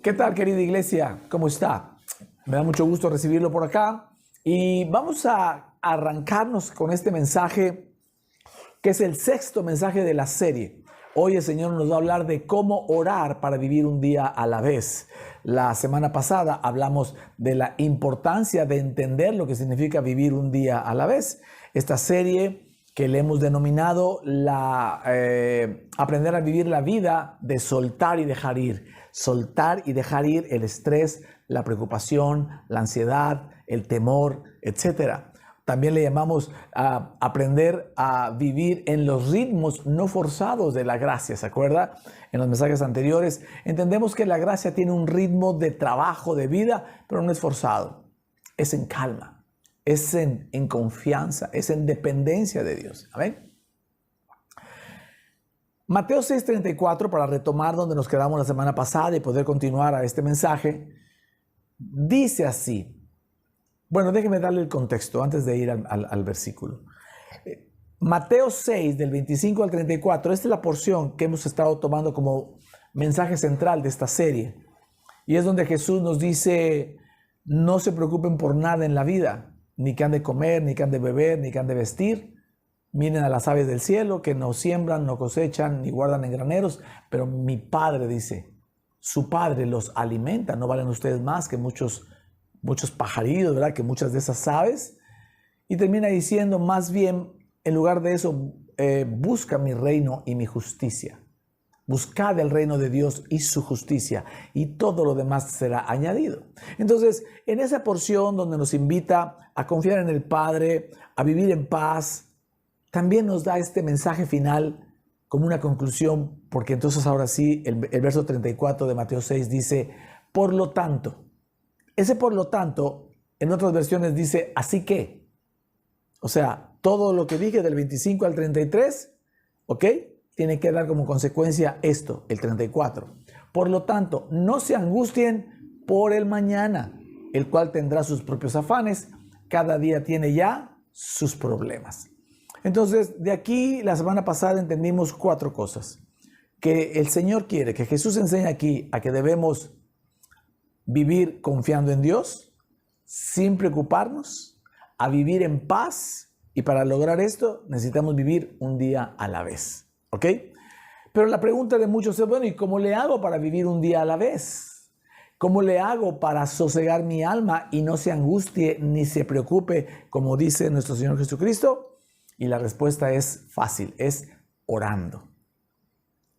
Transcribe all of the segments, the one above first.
¿Qué tal, querida iglesia? ¿Cómo está? Me da mucho gusto recibirlo por acá y vamos a arrancarnos con este mensaje que es el sexto mensaje de la serie. Hoy el Señor nos va a hablar de cómo orar para vivir un día a la vez. La semana pasada hablamos de la importancia de entender lo que significa vivir un día a la vez. Esta serie que le hemos denominado aprender a vivir la vida de soltar y dejar ir. Soltar y dejar ir el estrés, la preocupación, la ansiedad, el temor, etc. También le llamamos aprender a vivir en los ritmos no forzados de la gracia, ¿se acuerda? En los mensajes anteriores entendemos que la gracia tiene un ritmo de trabajo, de vida, pero no es forzado, es en calma. Es en confianza, es en dependencia de Dios. Amén. Mateo 6:34, para retomar donde nos quedamos la semana pasada y poder continuar a este mensaje, dice así. Bueno, déjeme darle el contexto antes de ir al versículo. Mateo 6, del 25 al 34, esta es la porción que hemos estado tomando como mensaje central de esta serie. Y es donde Jesús nos dice, no se preocupen por nada en la vida, ni que han de comer, ni que han de beber, ni que han de vestir. Miren a las aves del cielo que no siembran, no cosechan, ni guardan en graneros, pero mi Padre dice, su Padre los alimenta. ¿No valen ustedes más que muchos pajarillos, verdad? Que muchas de esas aves. Y termina diciendo, más bien, en lugar de eso, busca mi reino y mi justicia. Buscad el reino de Dios y su justicia, y todo lo demás será añadido. Entonces, en esa porción donde nos invita a confiar en el Padre, a vivir en paz, también nos da este mensaje final como una conclusión, porque entonces ahora sí, el verso 34 de Mateo 6 dice, por lo tanto. Ese por lo tanto, en otras versiones dice, así que. O sea, todo lo que dije del 25 al 33, ¿ok? Tiene que dar como consecuencia esto, el 34. Por lo tanto, no se angustien por el mañana, el cual tendrá sus propios afanes. Cada día tiene ya sus problemas. Entonces, de aquí, la semana pasada entendimos 4 cosas. Que el Señor quiere, que Jesús enseña aquí a que debemos vivir confiando en Dios, sin preocuparnos, a vivir en paz. Y para lograr esto, necesitamos vivir un día a la vez. ¿Ok? Pero la pregunta de muchos es, bueno, ¿y cómo le hago para vivir un día a la vez? ¿Cómo le hago para sosegar mi alma y no se angustie ni se preocupe, como dice nuestro Señor Jesucristo? Y la respuesta es fácil, es orando.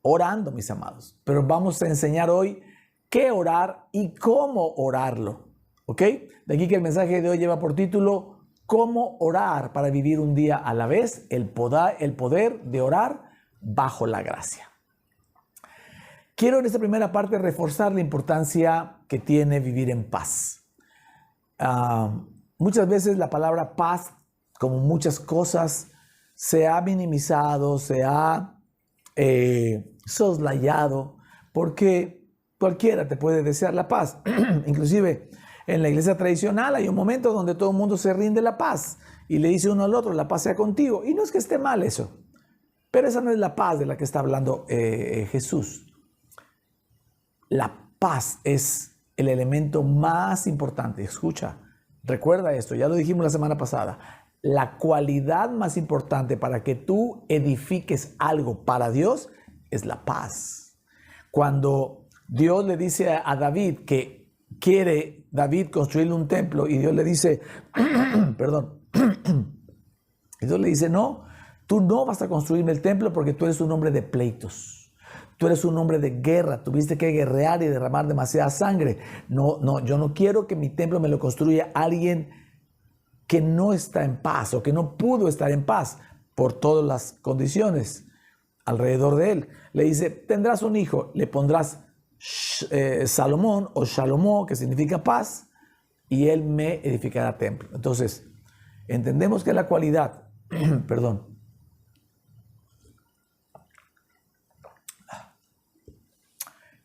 Orando, mis amados. Pero vamos a enseñar hoy qué orar y cómo orarlo. ¿Ok? De aquí que el mensaje de hoy lleva por título, ¿cómo orar para vivir un día a la vez? El poder de orar bajo la gracia. Quiero en esta primera parte reforzar la importancia que tiene vivir en paz. Muchas veces la palabra paz, como muchas cosas, se ha minimizado, se ha soslayado, porque cualquiera te puede desear la paz. Inclusive en la iglesia tradicional hay un momento donde todo el mundo se rinde la paz y le dice uno al otro, la paz sea contigo. Y no es que esté mal eso. Pero esa no es la paz de la que está hablando Jesús. La paz es el elemento más importante. Escucha, recuerda esto, ya lo dijimos la semana pasada. La cualidad más importante para que tú edifiques algo para Dios es la paz. Cuando Dios le dice a David que quiere David construirle un templo y Dios le dice, perdón, y Dios le dice, no, tú no vas a construirme el templo porque tú eres un hombre de pleitos. Tú eres un hombre de guerra. Tuviste que guerrear y derramar demasiada sangre. No, yo no quiero que mi templo me lo construya alguien que no está en paz o que no pudo estar en paz por todas las condiciones alrededor de él. Le dice, tendrás un hijo, le pondrás Salomón o Shalomó, que significa paz, y él me edificará templo. Entonces, entendemos que la cualidad, perdón,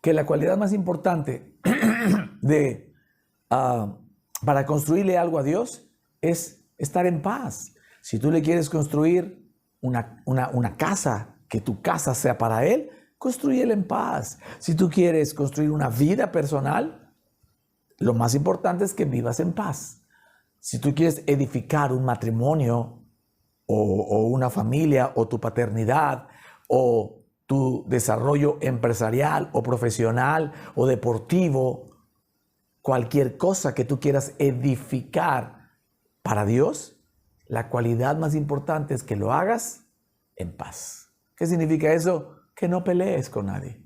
que la cualidad más importante para construirle algo a Dios es estar en paz. Si tú le quieres construir una casa, que tu casa sea para Él, Constrúyela en paz. Si tú quieres construir una vida personal, lo más importante es que vivas en paz. Si tú quieres edificar un matrimonio o una familia o tu paternidad o tu desarrollo empresarial o profesional o deportivo, cualquier cosa que tú quieras edificar para Dios, la cualidad más importante es que lo hagas en paz. ¿Qué significa eso? Que no pelees con nadie.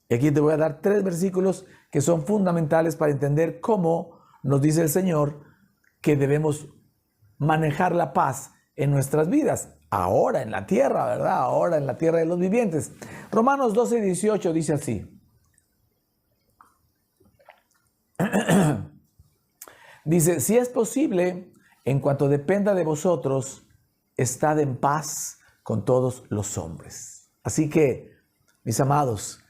Y aquí te voy a dar 3 versículos que son fundamentales para entender cómo nos dice el Señor que debemos manejar la paz en nuestras vidas. Ahora en la tierra, ¿verdad? Ahora en la tierra de los vivientes. Romanos 12:18 dice así. Dice, si es posible, en cuanto dependa de vosotros, estad en paz con todos los hombres. Así que, mis amados,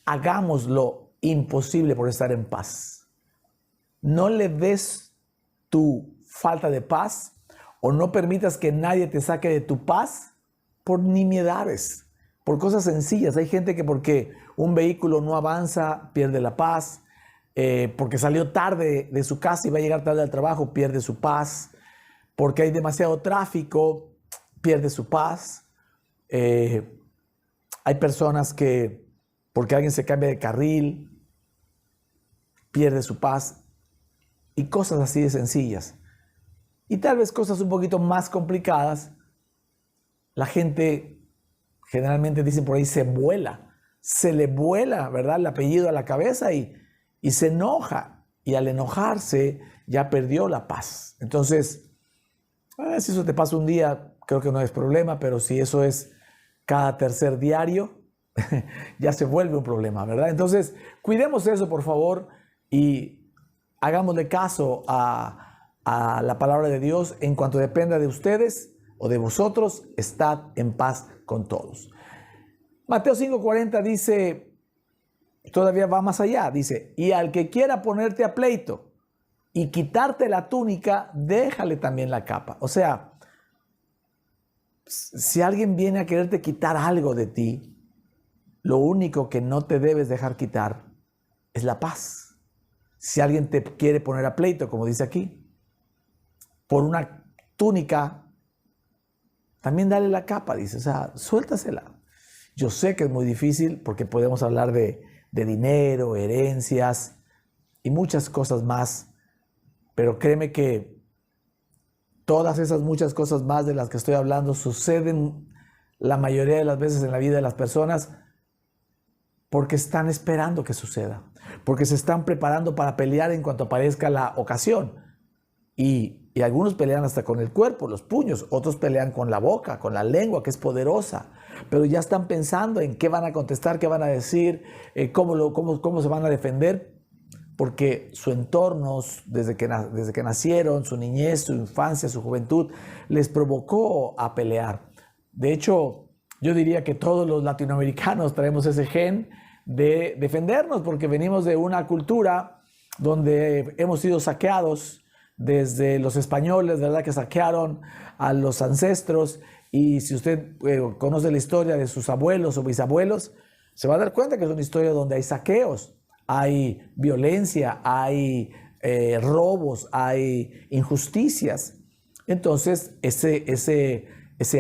hagamos lo imposible por estar en paz. No le des tu falta de paz o no permitas que nadie te saque de tu paz por nimiedades, por cosas sencillas. Hay gente que porque un vehículo no avanza, pierde la paz. Porque salió tarde de su casa y va a llegar tarde al trabajo, pierde su paz. Porque hay demasiado tráfico, pierde su paz. Hay personas que, porque alguien se cambia de carril, pierde su paz. Y cosas así de sencillas. Y tal vez cosas un poquito más complicadas. La gente generalmente dicen por ahí se vuela. Se le vuela, ¿verdad? El apellido a la cabeza y se enoja. Y al enojarse ya perdió la paz. Entonces, si eso te pasa un día, creo que no es problema. Pero si eso es cada tercer diario, ya se vuelve un problema, ¿verdad? Entonces, cuidemos eso, por favor. Y hagámosle caso a la palabra de Dios. En cuanto dependa de ustedes o de vosotros, estad en paz con todos. Mateo 5:40 dice, todavía va más allá, dice, y al que quiera ponerte a pleito y quitarte la túnica, déjale también la capa. O sea, si alguien viene a quererte quitar algo de ti, lo único que no te debes dejar quitar es la paz. Si alguien te quiere poner a pleito, como dice aquí, por una túnica, también dale la capa, dice, o sea, suéltasela. Yo sé que es muy difícil porque podemos hablar de dinero, herencias y muchas cosas más, pero créeme que todas esas muchas cosas más de las que estoy hablando suceden la mayoría de las veces en la vida de las personas porque están esperando que suceda, porque se están preparando para pelear en cuanto aparezca la ocasión. Y algunos pelean hasta con el cuerpo, los puños, otros pelean con la boca, con la lengua, que es poderosa, pero ya están pensando en qué van a contestar, qué van a decir, cómo se van a defender, porque su entorno, desde que nacieron, su niñez, su infancia, su juventud, les provocó a pelear. De hecho, yo diría que todos los latinoamericanos traemos ese gen de defendernos, porque venimos de una cultura donde hemos sido saqueados desde los españoles, ¿verdad? Que saquearon a los ancestros. Y si usted conoce la historia de sus abuelos o bisabuelos, se va a dar cuenta que es una historia donde hay saqueos, hay violencia, hay robos, hay injusticias. Entonces, ese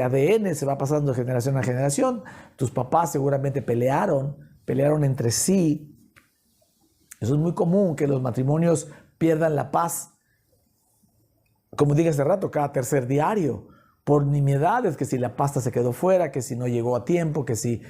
ADN se va pasando de generación a generación. Tus papás seguramente pelearon entre sí. Eso es muy común, que los matrimonios pierdan la paz. Como dije hace rato, cada tercer diario, por nimiedades, que si la pasta se quedó fuera, que si no llegó a tiempo, que si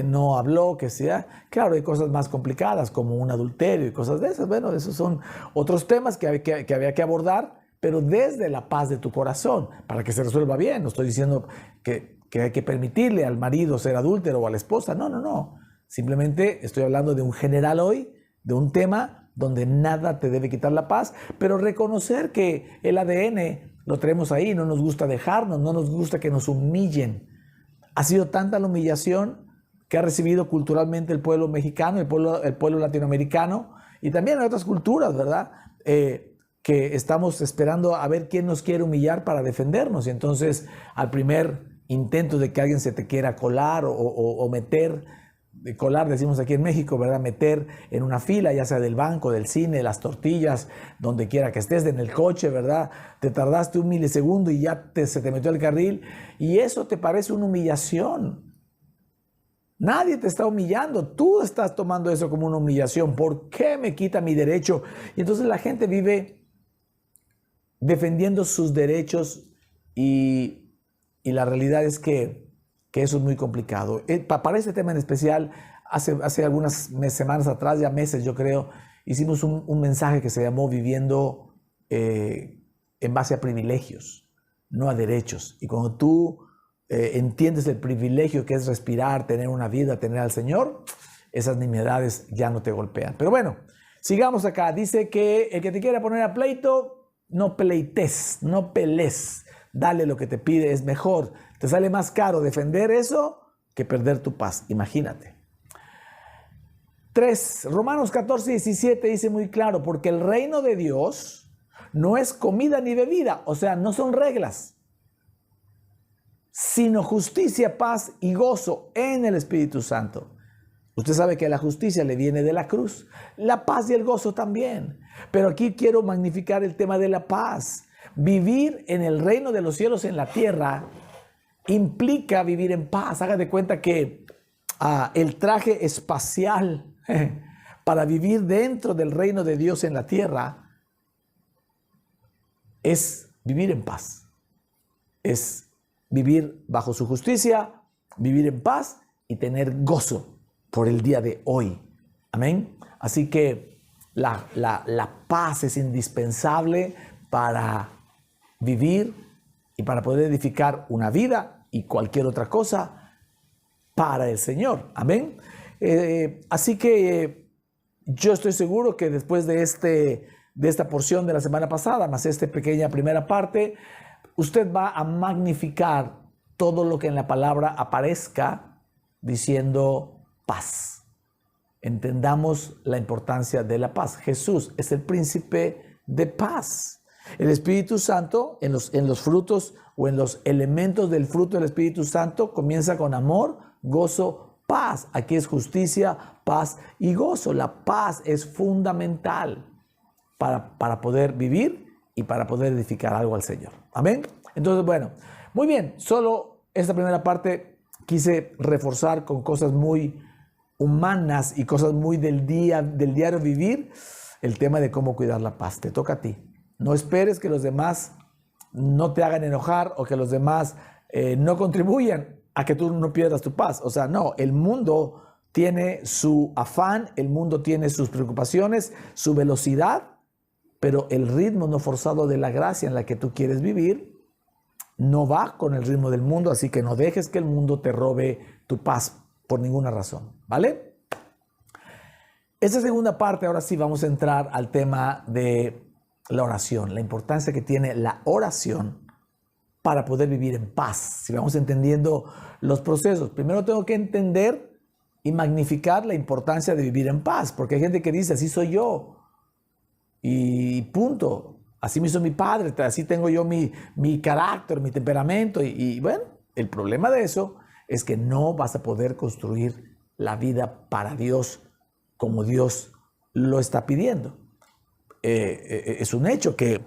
no habló, que si... Claro, hay cosas más complicadas como un adulterio y cosas de esas. Bueno, esos son otros temas que había que abordar, pero desde la paz de tu corazón, para que se resuelva bien. No estoy diciendo que hay que permitirle al marido ser adúltero o a la esposa. No. Simplemente estoy hablando de un general hoy, de un tema donde nada te debe quitar la paz, pero reconocer que el ADN lo tenemos ahí, no nos gusta dejarnos, no nos gusta que nos humillen. Ha sido tanta la humillación que ha recibido culturalmente el pueblo mexicano, el pueblo latinoamericano, y también en otras culturas, ¿verdad? Que estamos esperando a ver quién nos quiere humillar para defendernos. Y entonces, al primer intento de que alguien se te quiera colar o meter, de colar, decimos aquí en México, ¿verdad? Meter en una fila, ya sea del banco, del cine, las tortillas, donde quiera que estés, en el coche, ¿verdad? Te tardaste un milisegundo y ya se te metió el carril y eso te parece una humillación. Nadie te está humillando, tú estás tomando eso como una humillación. ¿Por qué me quita mi derecho? Y entonces la gente vive defendiendo sus derechos y la realidad es que eso es muy complicado. Para este tema en especial, hace algunas semanas atrás, ya meses yo creo, hicimos un mensaje que se llamó Viviendo en base a privilegios, no a derechos. Y cuando tú entiendes el privilegio que es respirar, tener una vida, tener al Señor, esas nimiedades ya no te golpean. Pero bueno, sigamos acá. Dice que el que te quiera poner a pleito, no pleites, no pelees. Dale lo que te pide, es mejor. Te sale más caro defender eso que perder tu paz. Imagínate. 3. Romanos 14:17 dice muy claro, porque el reino de Dios no es comida ni bebida, o sea, no son reglas, sino justicia, paz y gozo en el Espíritu Santo. Usted sabe que la justicia le viene de la cruz, la paz y el gozo también. Pero aquí quiero magnificar el tema de la paz. Vivir en el reino de los cielos en la tierra implica vivir en paz. Haga de cuenta que el traje espacial para vivir dentro del reino de Dios en la tierra es vivir en paz. Es vivir bajo su justicia, vivir en paz y tener gozo por el día de hoy. Amén. Así que la paz es indispensable para vivir y para poder edificar una vida y cualquier otra cosa para el Señor. Amén. Así que yo estoy seguro que después de esta porción de la semana pasada, más esta pequeña primera parte, usted va a magnificar todo lo que en la palabra aparezca diciendo paz. Entendamos la importancia de la paz. Jesús es el príncipe de paz. El Espíritu Santo, en los frutos o en los elementos del fruto del Espíritu Santo, comienza con amor, gozo, paz. Aquí es justicia, paz y gozo. La paz es fundamental para poder vivir y para poder edificar algo al Señor. Amén. Entonces, bueno, muy bien. Solo esta primera parte quise reforzar con cosas muy humanas y cosas muy del diario vivir, el tema de cómo cuidar la paz. Te toca a ti. No esperes que los demás no te hagan enojar o que los demás no contribuyan a que tú no pierdas tu paz. O sea, no, el mundo tiene su afán, el mundo tiene sus preocupaciones, su velocidad, pero el ritmo no forzado de la gracia en la que tú quieres vivir no va con el ritmo del mundo, así que no dejes que el mundo te robe tu paz por ninguna razón, ¿vale? Esta segunda parte, ahora sí vamos a entrar al tema de la oración, la importancia que tiene la oración para poder vivir en paz. Si vamos entendiendo los procesos, primero tengo que entender y magnificar la importancia de vivir en paz, porque hay gente que dice, así soy yo, y punto, así me hizo mi padre, así tengo yo mi carácter, mi temperamento, y bueno, el problema de eso es que no vas a poder construir la vida para Dios como Dios lo está pidiendo. Es un hecho que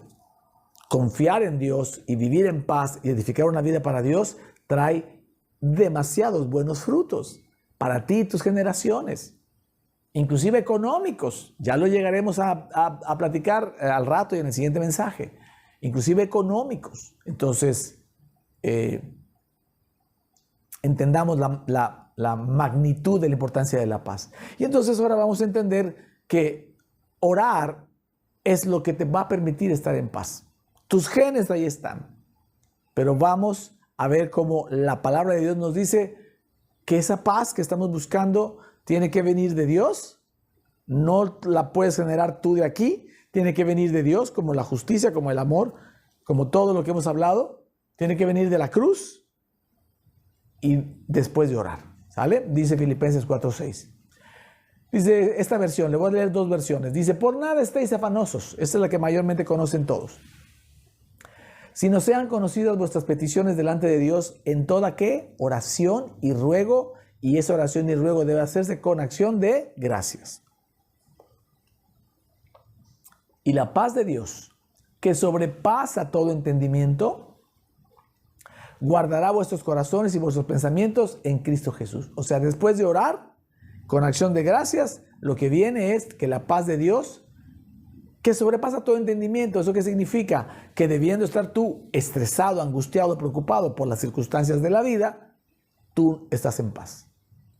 confiar en Dios y vivir en paz y edificar una vida para Dios trae demasiados buenos frutos para ti y tus generaciones, inclusive económicos. Ya lo llegaremos a platicar al rato y en el siguiente mensaje, inclusive económicos. Entonces, entendamos la magnitud de la importancia de la paz. Y entonces ahora vamos a entender que orar es lo que te va a permitir estar en paz. Tus genes ahí están, pero vamos a ver cómo la palabra de Dios nos dice que esa paz que estamos buscando tiene que venir de Dios. No la puedes generar tú de aquí, tiene que venir de Dios, como la justicia, como el amor, como todo lo que hemos hablado. Tiene que venir de la cruz y después de orar, ¿sale? Dice Filipenses 4:6. Dice esta versión, le voy a leer dos versiones. Dice, por nada estéis afanosos. Esta es la que mayormente conocen todos. Sino sean conocidas vuestras peticiones delante de Dios en toda, ¿qué? Oración y ruego y esa oración y ruego debe hacerse con acción de gracias. Y la paz de Dios, que sobrepasa todo entendimiento, guardará vuestros corazones y vuestros pensamientos en Cristo Jesús. O sea, después de orar con acción de gracias, lo que viene es que la paz de Dios, que sobrepasa todo entendimiento. ¿Eso qué significa? Que debiendo estar tú estresado, angustiado, preocupado por las circunstancias de la vida, tú estás en paz.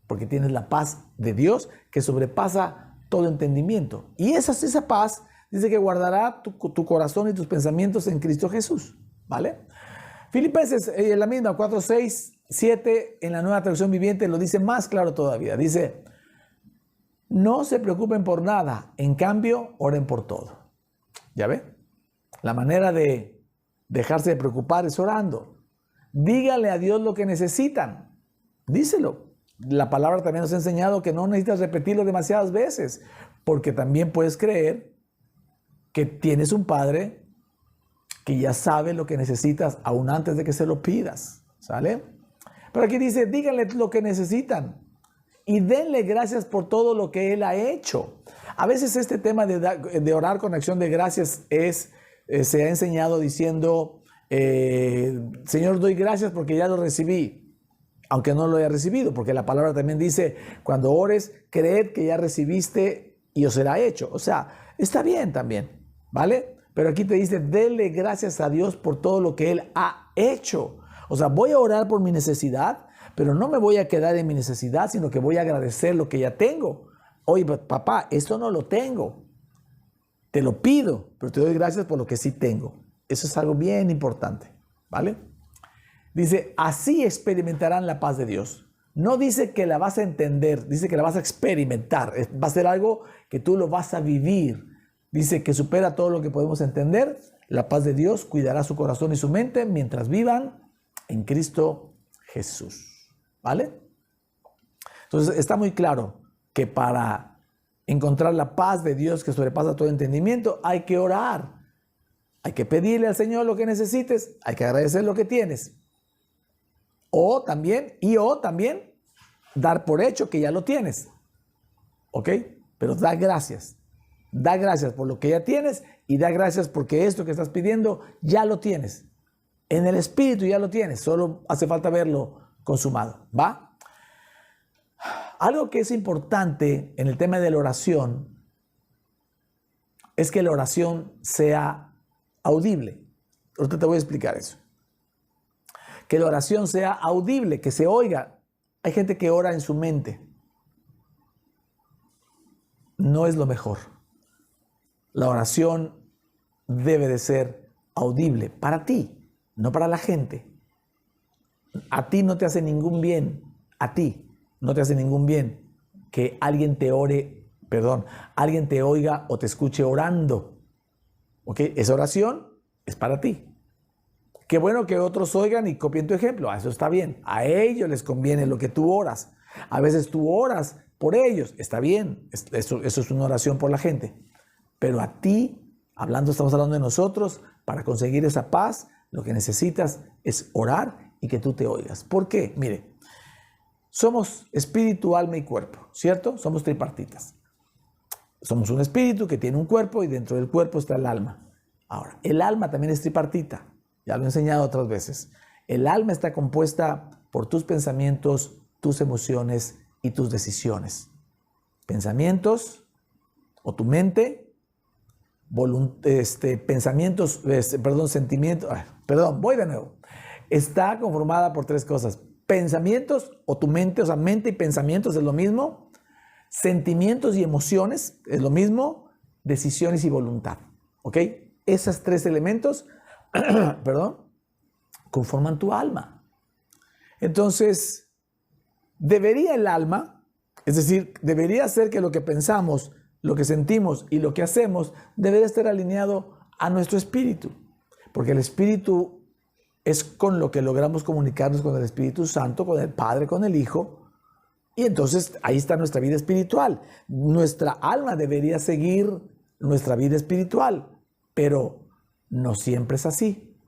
Porque tienes la paz de Dios que sobrepasa todo entendimiento. Y esa paz dice que guardará tu corazón y tus pensamientos en Cristo Jesús. ¿Vale? Filipenses, la misma, 4, 6, 7, en la Nueva Traducción Viviente lo dice más claro todavía. Dice, no se preocupen por nada, en cambio, oren por todo. ¿Ya ve? La manera de dejarse de preocupar es orando. Dígale a Dios lo que necesitan. Díselo. La palabra también nos ha enseñado que no necesitas repetirlo demasiadas veces, porque también puedes creer que tienes un Padre que ya sabe lo que necesitas aún antes de que se lo pidas. ¿Sale? Pero aquí dice, díganle lo que necesitan y denle gracias por todo lo que Él ha hecho. A veces este tema de orar con acción de gracias se ha enseñado diciendo, Señor, doy gracias porque ya lo recibí, aunque no lo haya recibido, porque la palabra también dice, cuando ores, creed que ya recibiste y os será hecho. O sea, está bien también, ¿vale? Pero aquí te dice, denle gracias a Dios por todo lo que Él ha hecho. O sea, voy a orar por mi necesidad, pero no me voy a quedar en mi necesidad, sino que voy a agradecer lo que ya tengo. Oye, papá, esto no lo tengo. Te lo pido, pero te doy gracias por lo que sí tengo. Eso es algo bien importante, ¿vale? Dice, así experimentarán la paz de Dios. No dice que la vas a entender, dice que la vas a experimentar. Va a ser algo que tú lo vas a vivir. Dice que supera todo lo que podemos entender. La paz de Dios cuidará su corazón y su mente mientras vivan en Cristo Jesús. ¿Vale? Entonces está muy claro que para encontrar la paz de Dios que sobrepasa todo entendimiento hay que orar. Hay que pedirle al Señor lo que necesites. Hay que agradecer lo que tienes. O también dar por hecho que ya lo tienes. ¿Ok? Pero da gracias. Da gracias por lo que ya tienes y da gracias porque esto que estás pidiendo ya lo tienes. En el Espíritu ya lo tienes. Solo hace falta verlo consumado. ¿Va? Algo que es importante en el tema de la oración es que la oración sea audible. Ahorita te voy a explicar eso. Que la oración sea audible, que se oiga. Hay gente que ora en su mente. No es lo mejor. La oración debe de ser audible para ti, no para la gente. A ti no te hace ningún bien, a ti no te hace ningún bien que alguien te alguien te oiga o te escuche orando. ¿Ok? Esa oración es para ti. Qué bueno que otros oigan y copien tu ejemplo. Eso está bien. A ellos les conviene lo que tú oras. A veces tú oras por ellos. Está bien. Eso es una oración por la gente. Pero a ti, estamos hablando de nosotros, para conseguir esa paz, lo que necesitas es orar y que tú te oigas. ¿Por qué? Mire, somos espíritu, alma y cuerpo, ¿cierto? Somos tripartitas. Somos un espíritu que tiene un cuerpo y dentro del cuerpo está el alma. Ahora, el alma también es tripartita. Ya lo he enseñado otras veces. El alma está compuesta por tus pensamientos, tus emociones y tus decisiones. Pensamientos o tu mente, sentimientos, voy de nuevo. Está conformada por tres cosas. Pensamientos o tu mente, o sea, mente y pensamientos es lo mismo. Sentimientos y emociones es lo mismo. Decisiones y voluntad. ¿Ok? Esos tres elementos, conforman tu alma. Entonces, debería el alma, es decir, debería ser que lo que pensamos, lo que sentimos y lo que hacemos debería estar alineado a nuestro espíritu. Porque el espíritu es con lo que logramos comunicarnos con el Espíritu Santo, con el Padre, con el Hijo. Y entonces ahí está nuestra vida espiritual. Nuestra alma debería seguir nuestra vida espiritual, pero no siempre es así.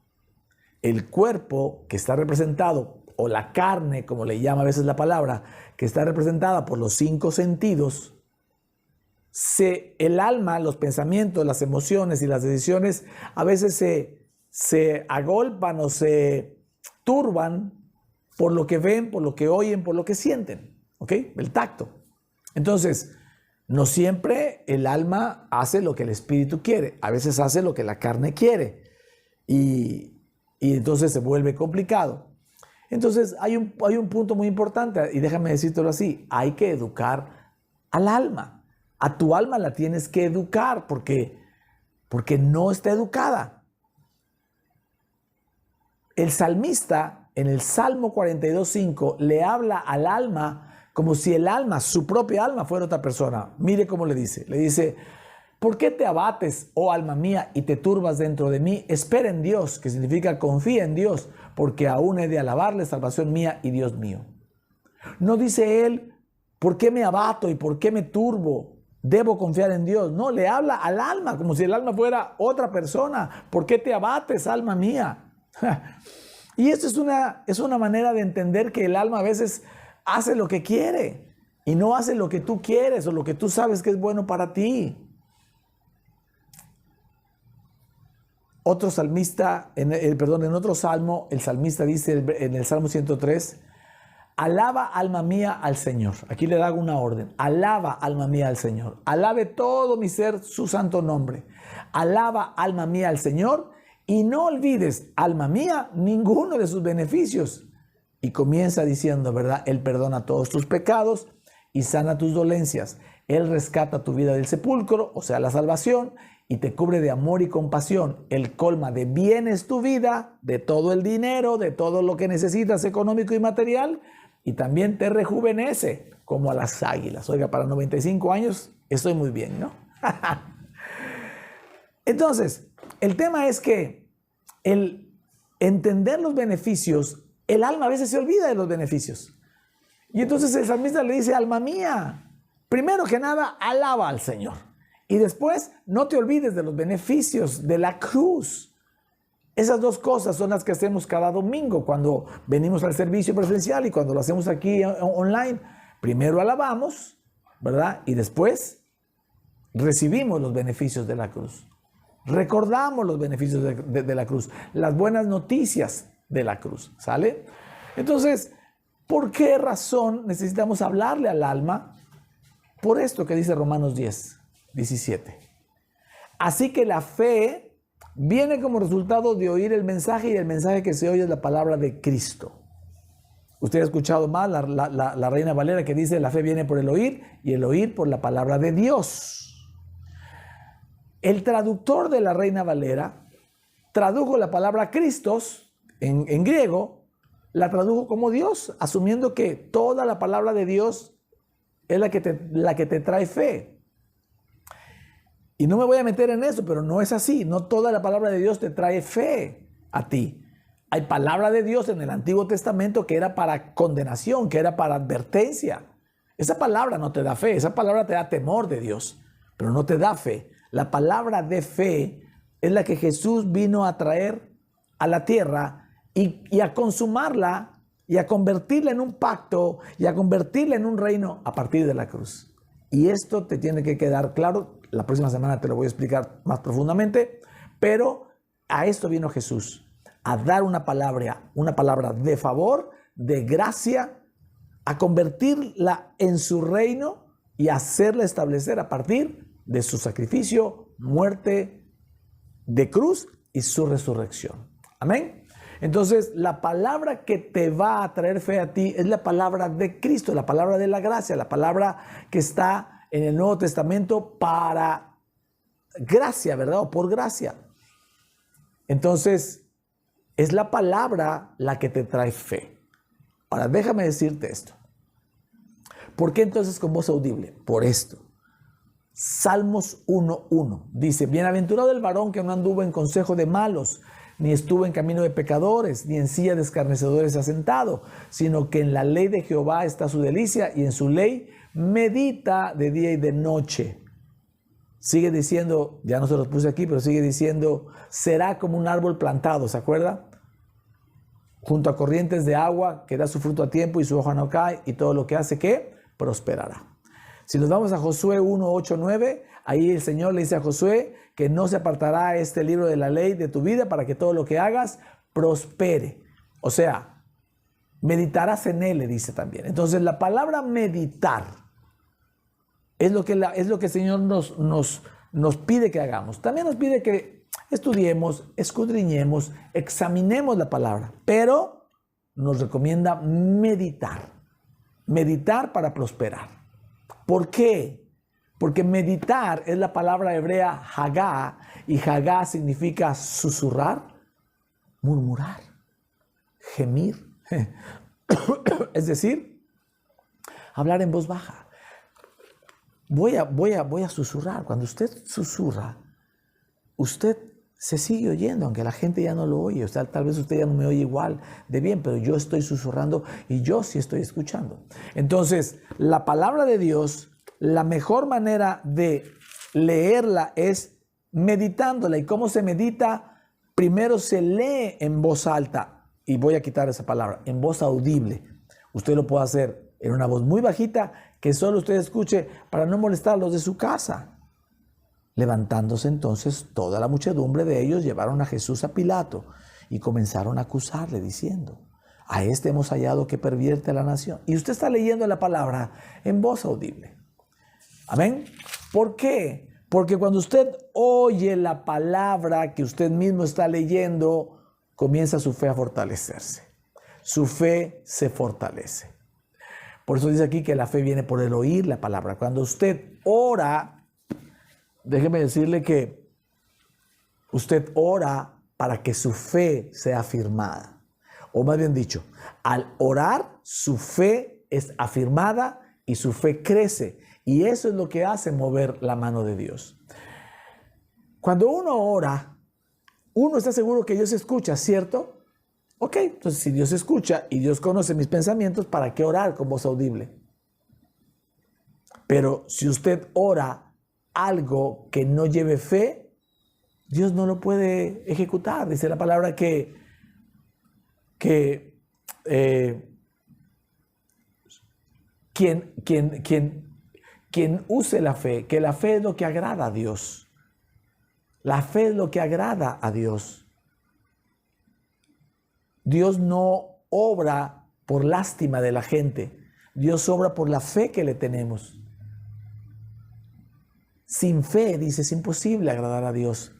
El cuerpo que está representado o la carne, como le llama a veces la palabra, que está representada por los 5 sentidos, el alma, los pensamientos, las emociones y las decisiones a veces se agolpan o se turban por lo que ven, por lo que oyen, por lo que sienten, ¿ok? El tacto. Entonces, no siempre el alma hace lo que el espíritu quiere, a veces hace lo que la carne quiere y entonces se vuelve complicado. Entonces hay un punto muy importante y déjame decírtelo así, hay que educar al alma. A tu alma la tienes que educar porque no está educada. El salmista en el Salmo 42:5 le habla al alma como si el alma, su propia alma, fuera otra persona. Mire cómo le dice, ¿por qué te abates, oh alma mía, y te turbas dentro de mí? Espera en Dios, que significa confía en Dios, porque aún he de alabarle, salvación mía y Dios mío. No dice él, ¿por qué me abato y por qué me turbo? Debo confiar en Dios. No, le habla al alma como si el alma fuera otra persona. ¿Por qué te abates, alma mía? Y esto es una manera de entender que el alma a veces hace lo que quiere y no hace lo que tú quieres o lo que tú sabes que es bueno para ti. Otro salmista, en otro salmo, el salmista dice en el Salmo 103, alaba alma mía al Señor. Aquí le hago una orden. Alaba alma mía al Señor. Alabe todo mi ser su santo nombre. Alaba alma mía al Señor y no olvides, alma mía, ninguno de sus beneficios. Y comienza diciendo, ¿verdad? Él perdona todos tus pecados y sana tus dolencias. Él rescata tu vida del sepulcro, o sea, la salvación, y te cubre de amor y compasión. Él colma de bienes tu vida, de todo el dinero, de todo lo que necesitas económico y material, y también te rejuvenece como a las águilas. Oiga, para 95 años estoy muy bien, ¿no? Entonces, el tema es que el entender los beneficios, el alma a veces se olvida de los beneficios. Y entonces el salmista le dice, alma mía, primero que nada, alaba al Señor. Y después, no te olvides de los beneficios de la cruz. Esas dos cosas son las que hacemos cada domingo cuando venimos al servicio presencial y cuando lo hacemos aquí online. Primero alabamos, ¿verdad? Y después recibimos los beneficios de la cruz. Recordamos los beneficios de la cruz, las buenas noticias de la cruz, ¿sale? Entonces, ¿por qué razón necesitamos hablarle al alma? Por esto que dice Romanos 10:17. Así que la fe viene como resultado de oír el mensaje y el mensaje que se oye es la palabra de Cristo. Usted ha escuchado más la Reina Valera que dice la fe viene por el oír y el oír por la palabra de Dios. El traductor de la Reina Valera tradujo la palabra Christos en griego, la tradujo como Dios, asumiendo que toda la palabra de Dios es la que te trae fe. Y no me voy a meter en eso, pero no es así. No toda la palabra de Dios te trae fe a ti. Hay palabra de Dios en el Antiguo Testamento que era para condenación, que era para advertencia. Esa palabra no te da fe, esa palabra te da temor de Dios, pero no te da fe. La palabra de fe es la que Jesús vino a traer a la tierra y a consumarla y a convertirla en un pacto y a convertirla en un reino a partir de la cruz. Y esto te tiene que quedar claro. La próxima semana te lo voy a explicar más profundamente, pero a esto vino Jesús, a dar una palabra de favor, de gracia, a convertirla en su reino y a hacerla establecer a partir de su sacrificio, muerte de cruz y su resurrección. Amén. Entonces, la palabra que te va a traer fe a ti es la palabra de Cristo, la palabra de la gracia, la palabra que está en el Nuevo Testamento para gracia, ¿verdad? O por gracia. Entonces, es la palabra la que te trae fe. Ahora, déjame decirte esto. ¿Por qué entonces con voz audible? Por esto. Salmos 1:1 dice, bienaventurado el varón que no anduvo en consejo de malos, ni estuvo en camino de pecadores, ni en silla de escarnecedores asentado, sino que en la ley de Jehová está su delicia y en su ley medita de día y de noche. Sigue diciendo, ya no se los puse aquí, pero sigue diciendo, será como un árbol plantado, ¿se acuerda? junto a corrientes de agua, que da su fruto a tiempo y su hoja no cae, y todo lo que hace, ¿qué? Prosperará. Si nos vamos a Josué 1, 8, 9, ahí el Señor le dice a Josué que no se apartará este libro de la ley de tu vida para que todo lo que hagas prospere. O sea, meditarás en él, le dice también. Entonces, la palabra meditar es lo que el Señor nos pide que hagamos. También nos pide que estudiemos, escudriñemos, examinemos la palabra, pero nos recomienda meditar. Meditar para prosperar. ¿Por qué? Porque meditar es la palabra hebrea hagá, y hagá significa susurrar, murmurar, gemir. Es decir, hablar en voz baja. Voy a susurrar. Cuando usted susurra, usted se sigue oyendo, aunque la gente ya no lo oye. O sea, tal vez usted ya no me oye igual de bien, pero yo estoy susurrando y yo sí estoy escuchando. Entonces, la palabra de Dios, la mejor manera de leerla es meditándola. ¿Y cómo se medita? Primero se lee en voz alta, y voy a quitar esa palabra, en voz audible. Usted lo puede hacer en una voz muy bajita, que solo usted escuche para no molestar a los de su casa. Levantándose entonces toda la muchedumbre de ellos, llevaron a Jesús a Pilato y comenzaron a acusarle diciendo: a este hemos hallado que pervierte a la nación. Y usted está leyendo la palabra en voz audible. Amén. ¿Por qué? Porque cuando usted oye la palabra que usted mismo está leyendo, comienza su fe a fortalecerse. Su fe se fortalece. Por eso dice aquí que la fe viene por el oír la palabra. Cuando usted ora, déjeme decirle que usted ora para que su fe sea afirmada. O más bien dicho, al orar, su fe es afirmada y su fe crece. Y eso es lo que hace mover la mano de Dios. Cuando uno ora, uno está seguro que Dios escucha, ¿cierto? Ok, entonces si Dios escucha y Dios conoce mis pensamientos, ¿para qué orar con voz audible? Pero si usted ora algo que no lleve fe, Dios no lo puede ejecutar. Dice la palabra que quien use la fe, que la fe es lo que agrada a Dios. La fe es lo que agrada a Dios. Dios no obra por lástima de la gente. Dios obra por la fe que le tenemos. Sin fe, dice, es imposible agradar a Dios.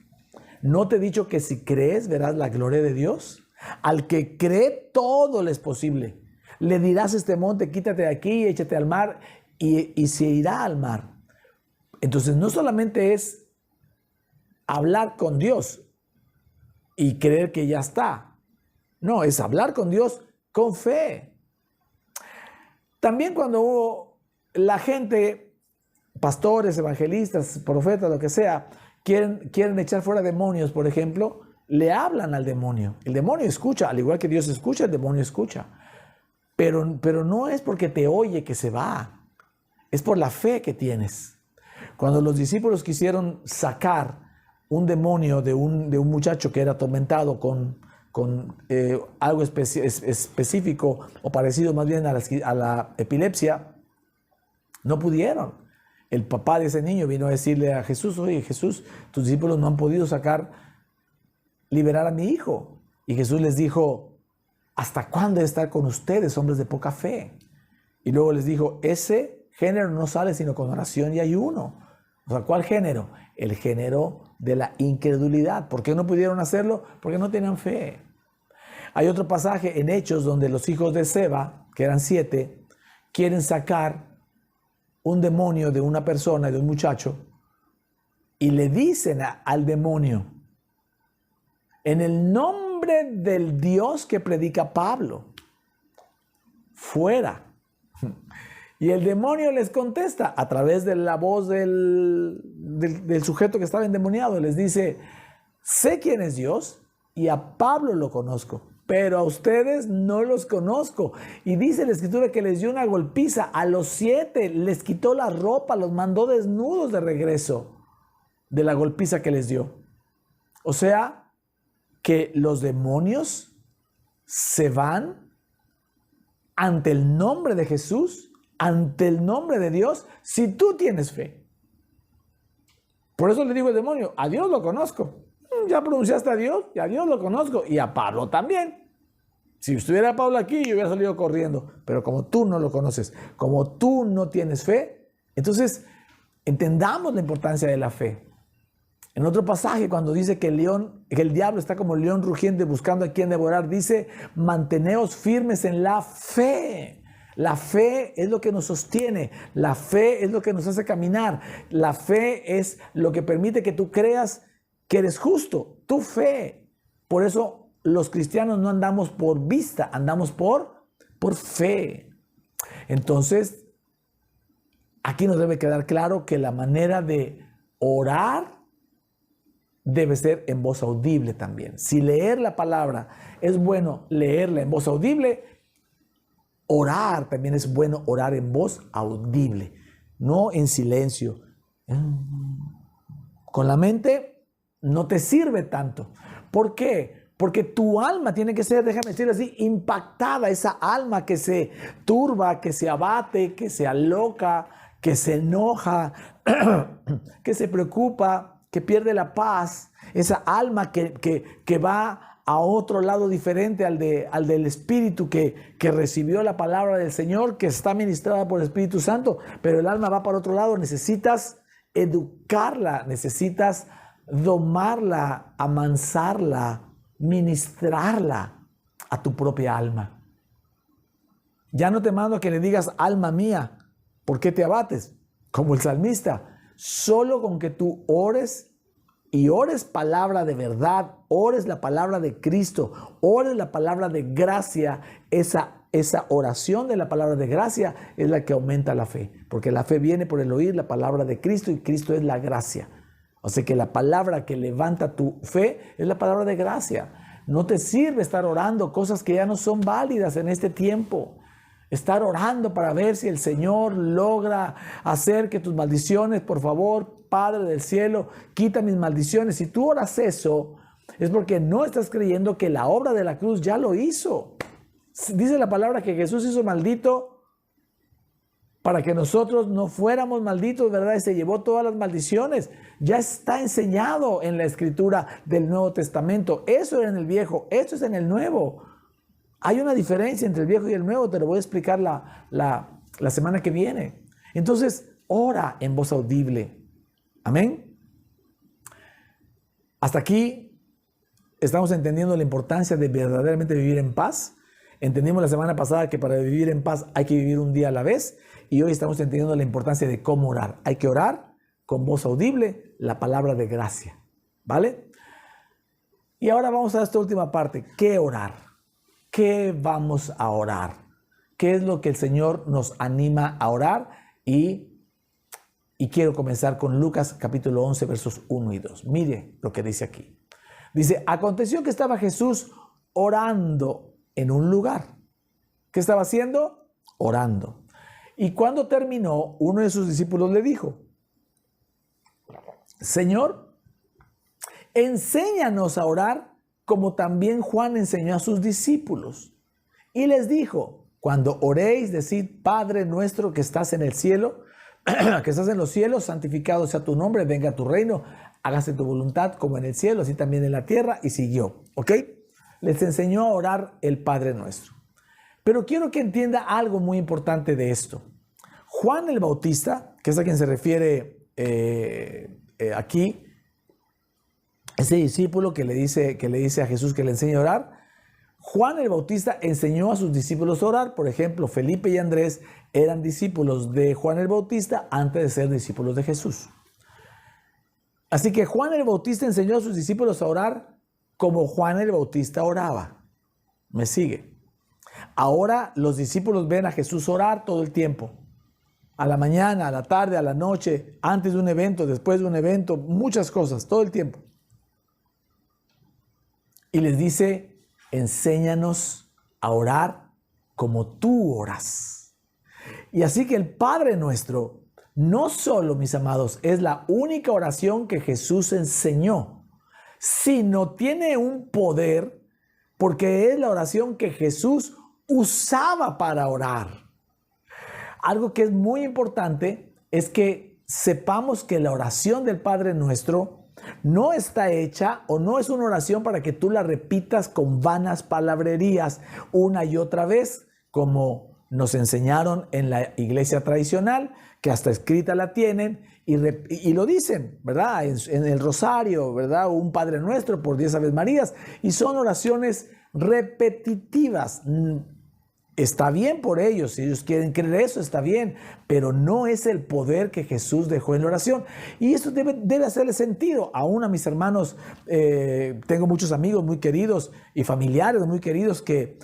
¿No te he dicho que si crees verás la gloria de Dios? Al que cree, todo le es posible. Le dirás a este monte: quítate de aquí, échate al mar, y se irá al mar. Entonces, no solamente es hablar con Dios y creer que ya está. No, es hablar con Dios con fe. También cuando la gente, pastores, evangelistas, profetas, lo que sea, quieren echar fuera demonios, por ejemplo, le hablan al demonio. El demonio escucha, al igual que Dios escucha, el demonio escucha. Pero no es porque te oye que se va, es por la fe que tienes. Cuando los discípulos quisieron sacar un demonio de un muchacho que era atormentado con algo específico o parecido más bien a la epilepsia, no pudieron. El papá de ese niño vino a decirle a Jesús: oye, Jesús, tus discípulos no han podido liberar a mi hijo. Y Jesús les dijo: ¿hasta cuándo he de estar con ustedes, hombres de poca fe? Y luego les dijo: ese género no sale sino con oración y ayuno. O sea, ¿cuál género? El género de la incredulidad. ¿Por qué no pudieron hacerlo? Porque no tenían fe. Hay otro pasaje en Hechos donde los hijos de Seba, que eran 7, quieren sacar un demonio de una persona, de un muchacho, y le dicen al demonio: en el nombre del Dios que predica Pablo, fuera. Y el demonio les contesta a través de la voz del sujeto que estaba endemoniado. Les dice: sé quién es Dios y a Pablo lo conozco, pero a ustedes no los conozco. Y dice la Escritura que les dio una golpiza. A los 7 les quitó la ropa, los mandó desnudos de regreso de la golpiza que les dio. O sea, que los demonios se van ante el nombre de Jesús, ante el nombre de Dios, si tú tienes fe. Por eso le digo al demonio, a Dios lo conozco. Ya pronunciaste a Dios, y a Dios lo conozco, y a Pablo también. Si estuviera Pablo aquí, yo hubiera salido corriendo. Pero como tú no lo conoces, como tú no tienes fe, entonces entendamos la importancia de la fe. En otro pasaje, cuando dice que el diablo está como el león rugiente buscando a quien devorar, dice, manteneos firmes en la fe. La fe es lo que nos sostiene, la fe es lo que nos hace caminar, la fe es lo que permite que tú creas que eres justo, tu fe. Por eso los cristianos no andamos por vista, andamos por fe. Entonces, aquí nos debe quedar claro que la manera de orar debe ser en voz audible también. Si leer la palabra es bueno leerla en voz audible, orar también es bueno orar en voz audible, no en silencio. Con la mente no te sirve tanto. ¿Por qué? Porque tu alma tiene que ser, déjame decirlo así, impactada. Esa alma que se turba, que se abate, que se aloca, que se enoja, que se preocupa, que pierde la paz. Esa alma que va a otro lado diferente al del Espíritu que recibió la palabra del Señor, que está ministrada por el Espíritu Santo, pero el alma va para otro lado. Necesitas educarla, necesitas domarla, amansarla, ministrarla a tu propia alma. Ya no te mando a que le digas, alma mía, ¿por qué te abates? Como el salmista, solo con que tú ores y ores palabra de verdad, ores la palabra de Cristo, ores la palabra de gracia, esa oración de la palabra de gracia es la que aumenta la fe, porque la fe viene por el oír la palabra de Cristo y Cristo es la gracia. O sea que la palabra que levanta tu fe es la palabra de gracia. No te sirve estar orando cosas que ya no son válidas en este tiempo. Estar orando para ver si el Señor logra hacer que tus maldiciones, por favor, Padre del cielo, quita mis maldiciones. Si tú oras eso, es porque no estás creyendo que la obra de la cruz ya lo hizo. Dice la palabra que Jesús hizo maldito para que nosotros no fuéramos malditos, ¿verdad? Y se llevó todas las maldiciones. Ya está enseñado en la escritura del Nuevo Testamento. Eso era en el Viejo, esto es en el Nuevo. Hay una diferencia entre el Viejo y el Nuevo, te lo voy a explicar la semana que viene. Entonces, ora en voz audible. Amén. Hasta aquí estamos entendiendo la importancia de verdaderamente vivir en paz. Entendimos la semana pasada que para vivir en paz hay que vivir un día a la vez. Y hoy estamos entendiendo la importancia de cómo orar. Hay que orar con voz audible, la palabra de gracia. ¿Vale? Y ahora vamos a esta última parte. ¿Qué orar? ¿Qué vamos a orar? ¿Qué es lo que el Señor nos anima a orar? Y quiero comenzar con Lucas capítulo 11 versos 1 y 2. Mire lo que dice aquí. Dice, aconteció que estaba Jesús orando en un lugar. ¿Qué estaba haciendo? Orando. Y cuando terminó, uno de sus discípulos le dijo, Señor, enséñanos a orar como también Juan enseñó a sus discípulos. Y les dijo, cuando oréis, decid, Padre nuestro que estás en el cielo, que estás en los cielos, santificado sea tu nombre, venga tu reino, hágase tu voluntad como en el cielo, así también en la tierra. Y siguió, ¿ok? Les enseñó a orar el Padre nuestro. Pero quiero que entienda algo muy importante de esto. Juan el Bautista, que es a quien se refiere aquí, ese discípulo que le dice a Jesús que le enseñe a orar, Juan el Bautista enseñó a sus discípulos a orar. Por ejemplo, Felipe y Andrés eran discípulos de Juan el Bautista antes de ser discípulos de Jesús. Así que Juan el Bautista enseñó a sus discípulos a orar como Juan el Bautista oraba. ¿Me sigue? Ahora los discípulos ven a Jesús orar todo el tiempo. A la mañana, a la tarde, a la noche, antes de un evento, después de un evento, muchas cosas, todo el tiempo. Y les dice, enséñanos a orar como tú oras. Y así que el Padre nuestro, no solo, mis amados, es la única oración que Jesús enseñó, sino tiene un poder porque es la oración que Jesús usaba para orar. Algo que es muy importante es que sepamos que la oración del Padre Nuestro no está hecha o no es una oración para que tú la repitas con vanas palabrerías una y otra vez, como nos enseñaron en la iglesia tradicional, que hasta escrita la tienen y lo dicen, ¿verdad? En el rosario, ¿verdad? Un Padre Nuestro por 10 Aves Marías, y son oraciones repetitivas. Está bien por ellos, si ellos quieren creer eso, está bien, pero no es el poder que Jesús dejó en la oración. Y eso debe hacerle sentido. Aún a mis hermanos, tengo muchos amigos muy queridos y familiares muy queridos que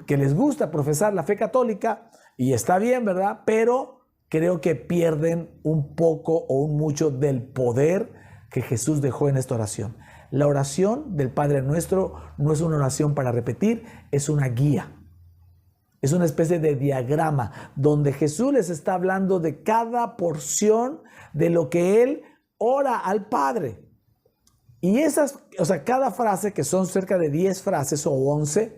les gusta profesar la fe católica, y está bien, ¿verdad? Pero creo que pierden un poco o un mucho del poder que Jesús dejó en esta oración. La oración del Padre Nuestro no es una oración para repetir, es una guía. Es una especie de diagrama donde Jesús les está hablando de cada porción de lo que Él ora al Padre. Y cada frase, que son cerca de 10 frases o 11,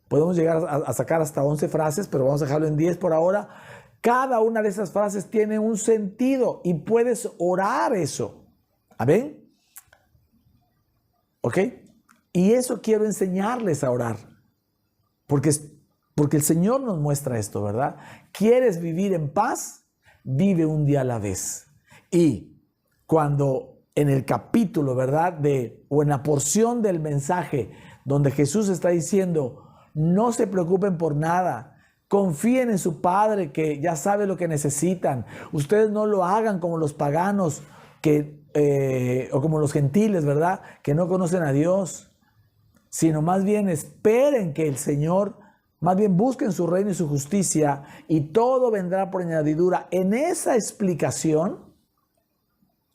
podemos llegar a sacar hasta 11 frases, pero vamos a dejarlo en 10 por ahora. Cada una de esas frases tiene un sentido y puedes orar eso. ¿Amén? ¿Ok? Y eso quiero enseñarles a orar. Porque el Señor nos muestra esto, ¿verdad? ¿Quieres vivir en paz? Vive un día a la vez. Y cuando en el capítulo, ¿verdad? O en la porción del mensaje donde Jesús está diciendo, no se preocupen por nada, confíen en su Padre que ya sabe lo que necesitan. Ustedes no lo hagan como los paganos o como los gentiles, ¿verdad? Que no conocen a Dios, sino más bien esperen que el Señor, más bien busquen su reino y su justicia, y todo vendrá por añadidura. En esa explicación,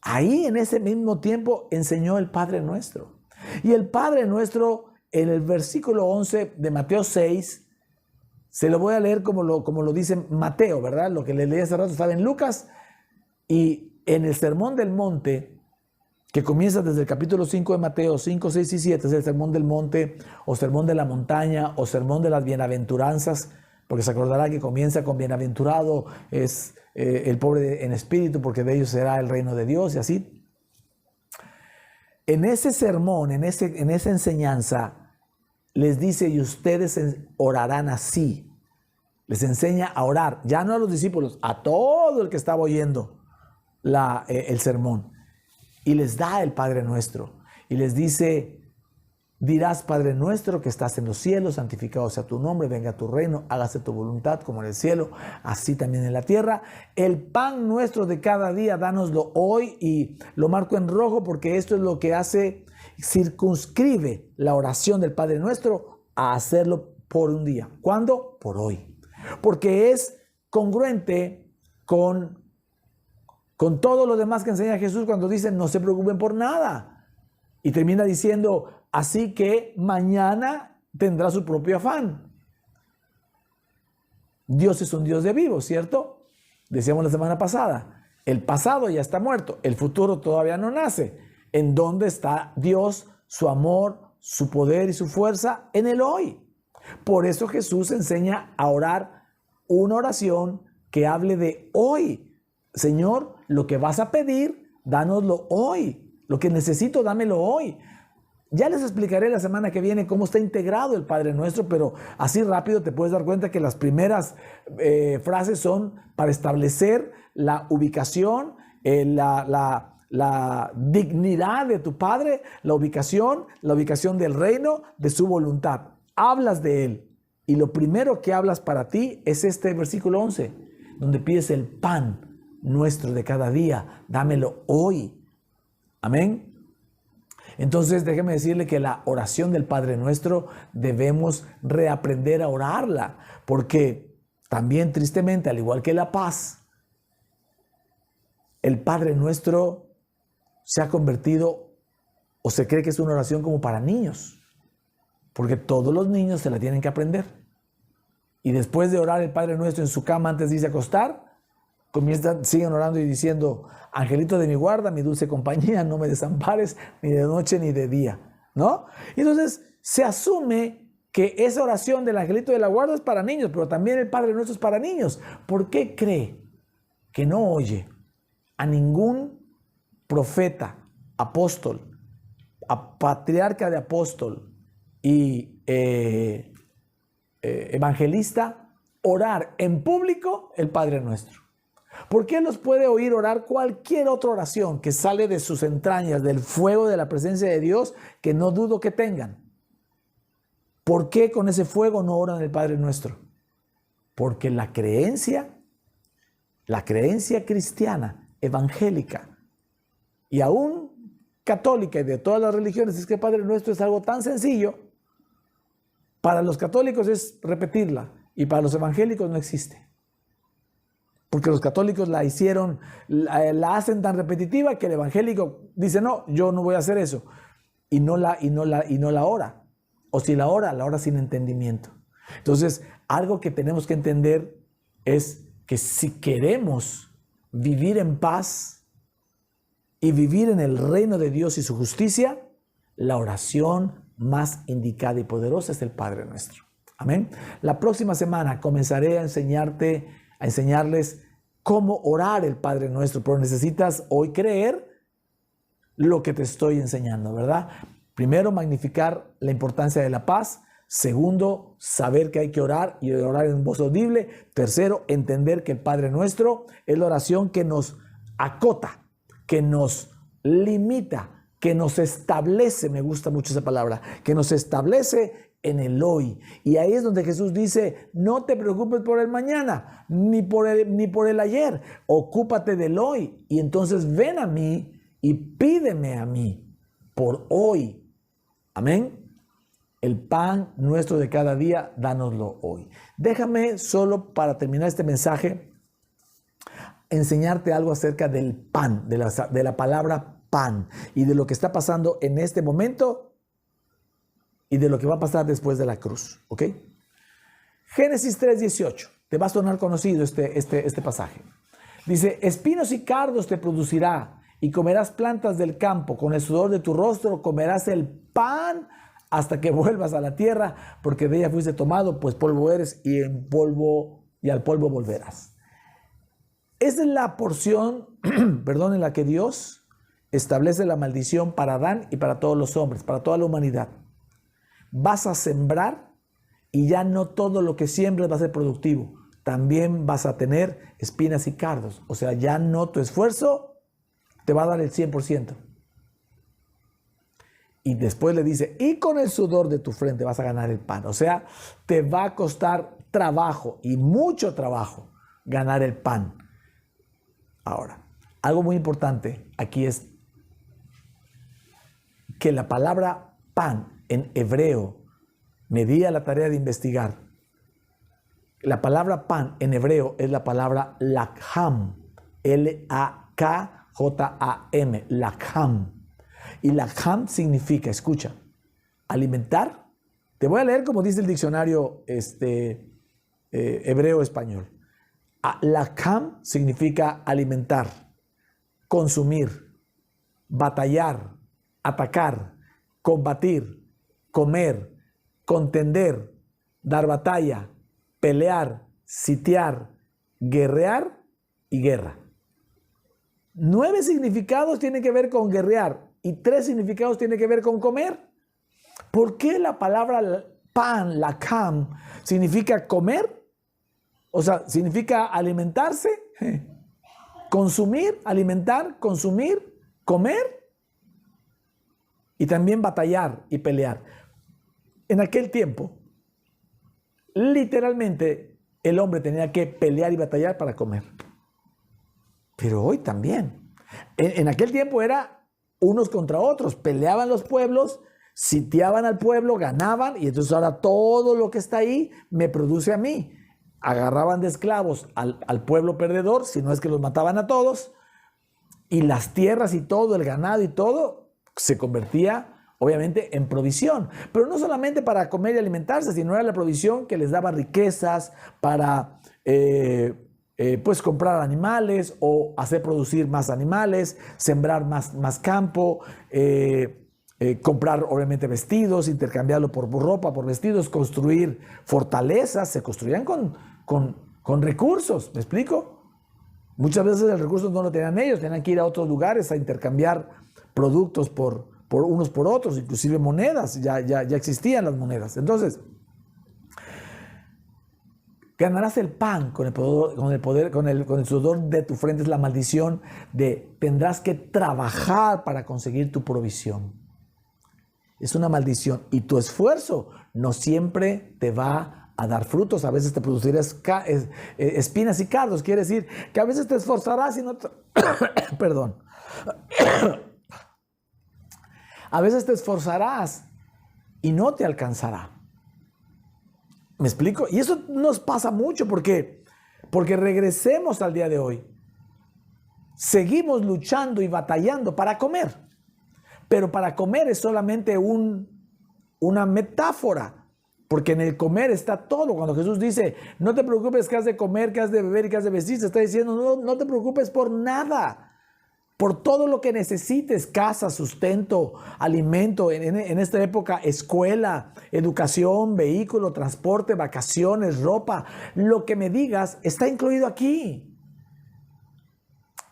ahí en ese mismo tiempo enseñó el Padre Nuestro. Y el Padre Nuestro, en el versículo 11 de Mateo 6, se lo voy a leer como lo dice Mateo, ¿verdad? Lo que le leí hace rato estaba en Lucas, y en el Sermón del Monte, que comienza desde el capítulo 5 de Mateo, 5, 6 y 7, es el Sermón del Monte, o Sermón de la Montaña, o Sermón de las Bienaventuranzas, porque se acordará que comienza con bienaventurado es el pobre en espíritu, porque de ellos será el reino de Dios, y así. En ese sermón, en esa enseñanza, les dice, y ustedes orarán así. Les enseña a orar, ya no a los discípulos, a todo el que estaba oyendo el sermón. Y les da el Padre Nuestro. Y les dice, dirás, Padre Nuestro que estás en los cielos, santificado sea tu nombre, venga tu reino, hágase tu voluntad como en el cielo, así también en la tierra. El pan nuestro de cada día, dánoslo hoy. Y lo marco en rojo porque esto es lo que circunscribe la oración del Padre Nuestro a hacerlo por un día. ¿Cuándo? Por hoy. Porque es congruente con todo lo demás que enseña Jesús cuando dice no se preocupen por nada. Y termina diciendo, así que mañana tendrá su propio afán. Dios es un Dios de vivos, ¿cierto? Decíamos la semana pasada, el pasado ya está muerto, el futuro todavía no nace. ¿En dónde está Dios, su amor, su poder y su fuerza? En el hoy. Por eso Jesús enseña a orar una oración que hable de hoy. Señor, lo que vas a pedir, dánoslo hoy. Lo que necesito, dámelo hoy. Ya les explicaré la semana que viene cómo está integrado el Padre Nuestro, pero así rápido te puedes dar cuenta que las primeras frases son para establecer la ubicación, la dignidad de tu Padre, la ubicación del reino, de su voluntad. Hablas de Él. Y lo primero que hablas para ti es este versículo 11, donde pides el pan nuestro de cada día, dámelo hoy. Amén. Entonces déjeme decirle que la oración del Padre Nuestro debemos reaprender a orarla, porque también tristemente, al igual que la paz, el Padre Nuestro se ha convertido o se cree que es una oración como para niños, porque todos los niños se la tienen que aprender. Y después de orar el Padre Nuestro en su cama antes de irse a acostar, siguen orando y diciendo, angelito de mi guarda, mi dulce compañía, no me desampares ni de noche ni de día, ¿no? Y entonces se asume que esa oración del angelito de la guarda es para niños, pero también el Padre Nuestro es para niños. ¿Por qué cree que no oye a ningún profeta, apóstol, a patriarca de apóstol y evangelista orar en público el Padre Nuestro? ¿Por qué los puede oír orar cualquier otra oración que sale de sus entrañas, del fuego de la presencia de Dios, que no dudo que tengan? ¿Por qué con ese fuego no oran el Padre Nuestro? Porque la creencia cristiana, evangélica y aún católica y de todas las religiones es que el Padre Nuestro es algo tan sencillo. Para los católicos es repetirla y para los evangélicos no existe. Porque los católicos la hacen tan repetitiva que el evangélico dice, no, yo no voy a hacer eso. Y no la ora. O si la ora sin entendimiento. Entonces, algo que tenemos que entender es que si queremos vivir en paz y vivir en el reino de Dios y su justicia, la oración más indicada y poderosa es el Padre Nuestro. Amén. La próxima semana comenzaré a enseñarles cómo orar el Padre Nuestro, pero necesitas hoy creer lo que te estoy enseñando, ¿verdad? Primero, magnificar la importancia de la paz. Segundo, saber que hay que orar y orar en voz audible. Tercero, entender que el Padre Nuestro es la oración que nos acota, que nos limita, que nos establece, me gusta mucho esa palabra, que nos establece en el hoy. Y ahí es donde Jesús dice, no te preocupes por el mañana, ni por el ayer, ocúpate del hoy. Y entonces ven a mí y pídeme a mí por hoy. Amén. El pan nuestro de cada día, dánoslo hoy. Déjame solo para terminar este mensaje, enseñarte algo acerca del pan, de la palabra pan y de lo que está pasando en este momento y de lo que va a pasar después de la cruz. ¿Ok? Génesis 3:18. Te va a sonar conocido este pasaje. Dice, espinos y cardos te producirá y comerás plantas del campo. Con el sudor de tu rostro comerás el pan hasta que vuelvas a la tierra, porque de ella fuiste tomado, pues polvo eres y al polvo volverás. Esa es la porción, en la que Dios establece la maldición para Adán y para todos los hombres, para toda la humanidad. Vas a sembrar y ya no todo lo que siembres va a ser productivo. También vas a tener espinas y cardos. O sea, ya no tu esfuerzo te va a dar el 100%. Y después le dice, y con el sudor de tu frente vas a ganar el pan. O sea, te va a costar trabajo y mucho trabajo ganar el pan. Ahora, algo muy importante aquí es que la palabra pan en hebreo, me di a la tarea de investigar. La palabra pan en hebreo es la palabra lakham, L-A-K-J-A-M, lakham. Y lakham significa, escucha, alimentar. Te voy a leer como dice el diccionario hebreo-español. Lakham significa alimentar, consumir, batallar, atacar, combatir, comer, contender, dar batalla, pelear, sitiar, guerrear y guerra. 9 significados tienen que ver con guerrear y 3 significados tienen que ver con comer. ¿Por qué la palabra pan, lakham, significa comer? O sea, significa alimentarse, consumir, alimentar, consumir, comer y también batallar y pelear. En aquel tiempo, literalmente, el hombre tenía que pelear y batallar para comer. Pero hoy también. En aquel tiempo era unos contra otros. Peleaban los pueblos, sitiaban al pueblo, ganaban y entonces ahora todo lo que está ahí me produce a mí. Agarraban de esclavos al pueblo perdedor, si no es que los mataban a todos, y las tierras y todo, el ganado y todo, se convertía obviamente en provisión. Pero no solamente para comer y alimentarse, sino era la provisión que les daba riquezas para pues comprar animales o hacer producir más animales, sembrar más campo, comprar obviamente vestidos, intercambiarlo por ropa, por vestidos, construir fortalezas, se construían con recursos, ¿me explico? Muchas veces el recurso no lo tenían ellos, tenían que ir a otros lugares a intercambiar productos por unos por otros, inclusive monedas, ya existían las monedas. Entonces, ganarás el pan con el sudor de tu frente, es la maldición de tendrás que trabajar para conseguir tu provisión. Es una maldición y tu esfuerzo no siempre te va a dar frutos. A veces te producirá espinas y cardos. Quiere decir que a veces te esforzarás y no te... Perdón. A veces te esforzarás y no te alcanzará. ¿Me explico? Y eso nos pasa mucho porque regresemos al día de hoy. Seguimos luchando y batallando para comer. Pero para comer es solamente una metáfora, porque en el comer está todo. Cuando Jesús dice, no te preocupes qué has de comer, qué has de beber y qué has de vestir, se está diciendo, no te preocupes por nada, por todo lo que necesites, casa, sustento, alimento, en esta época, escuela, educación, vehículo, transporte, vacaciones, ropa, lo que me digas está incluido aquí.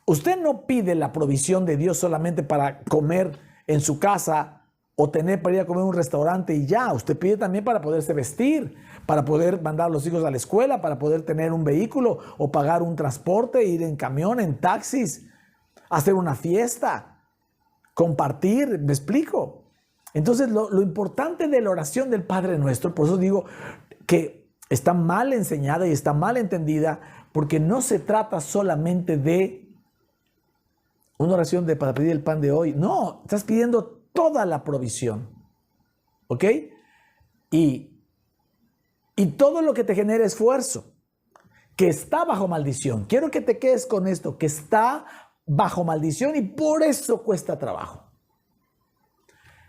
Usted no pide la provisión de Dios solamente para comer en su casa o tener para ir a comer a un restaurante y ya. Usted pide también para poderse vestir, para poder mandar a los hijos a la escuela, para poder tener un vehículo o pagar un transporte, ir en camión, en taxis, hacer una fiesta, compartir, ¿me explico? Entonces lo importante de la oración del Padre Nuestro, por eso digo que está mal enseñada y está mal entendida, porque no se trata solamente de una oración para pedir el pan de hoy. No, estás pidiendo toda la provisión. ¿Ok? Y todo lo que te genera esfuerzo, que está bajo maldición. Quiero que te quedes con esto, que está bajo maldición y por eso cuesta trabajo.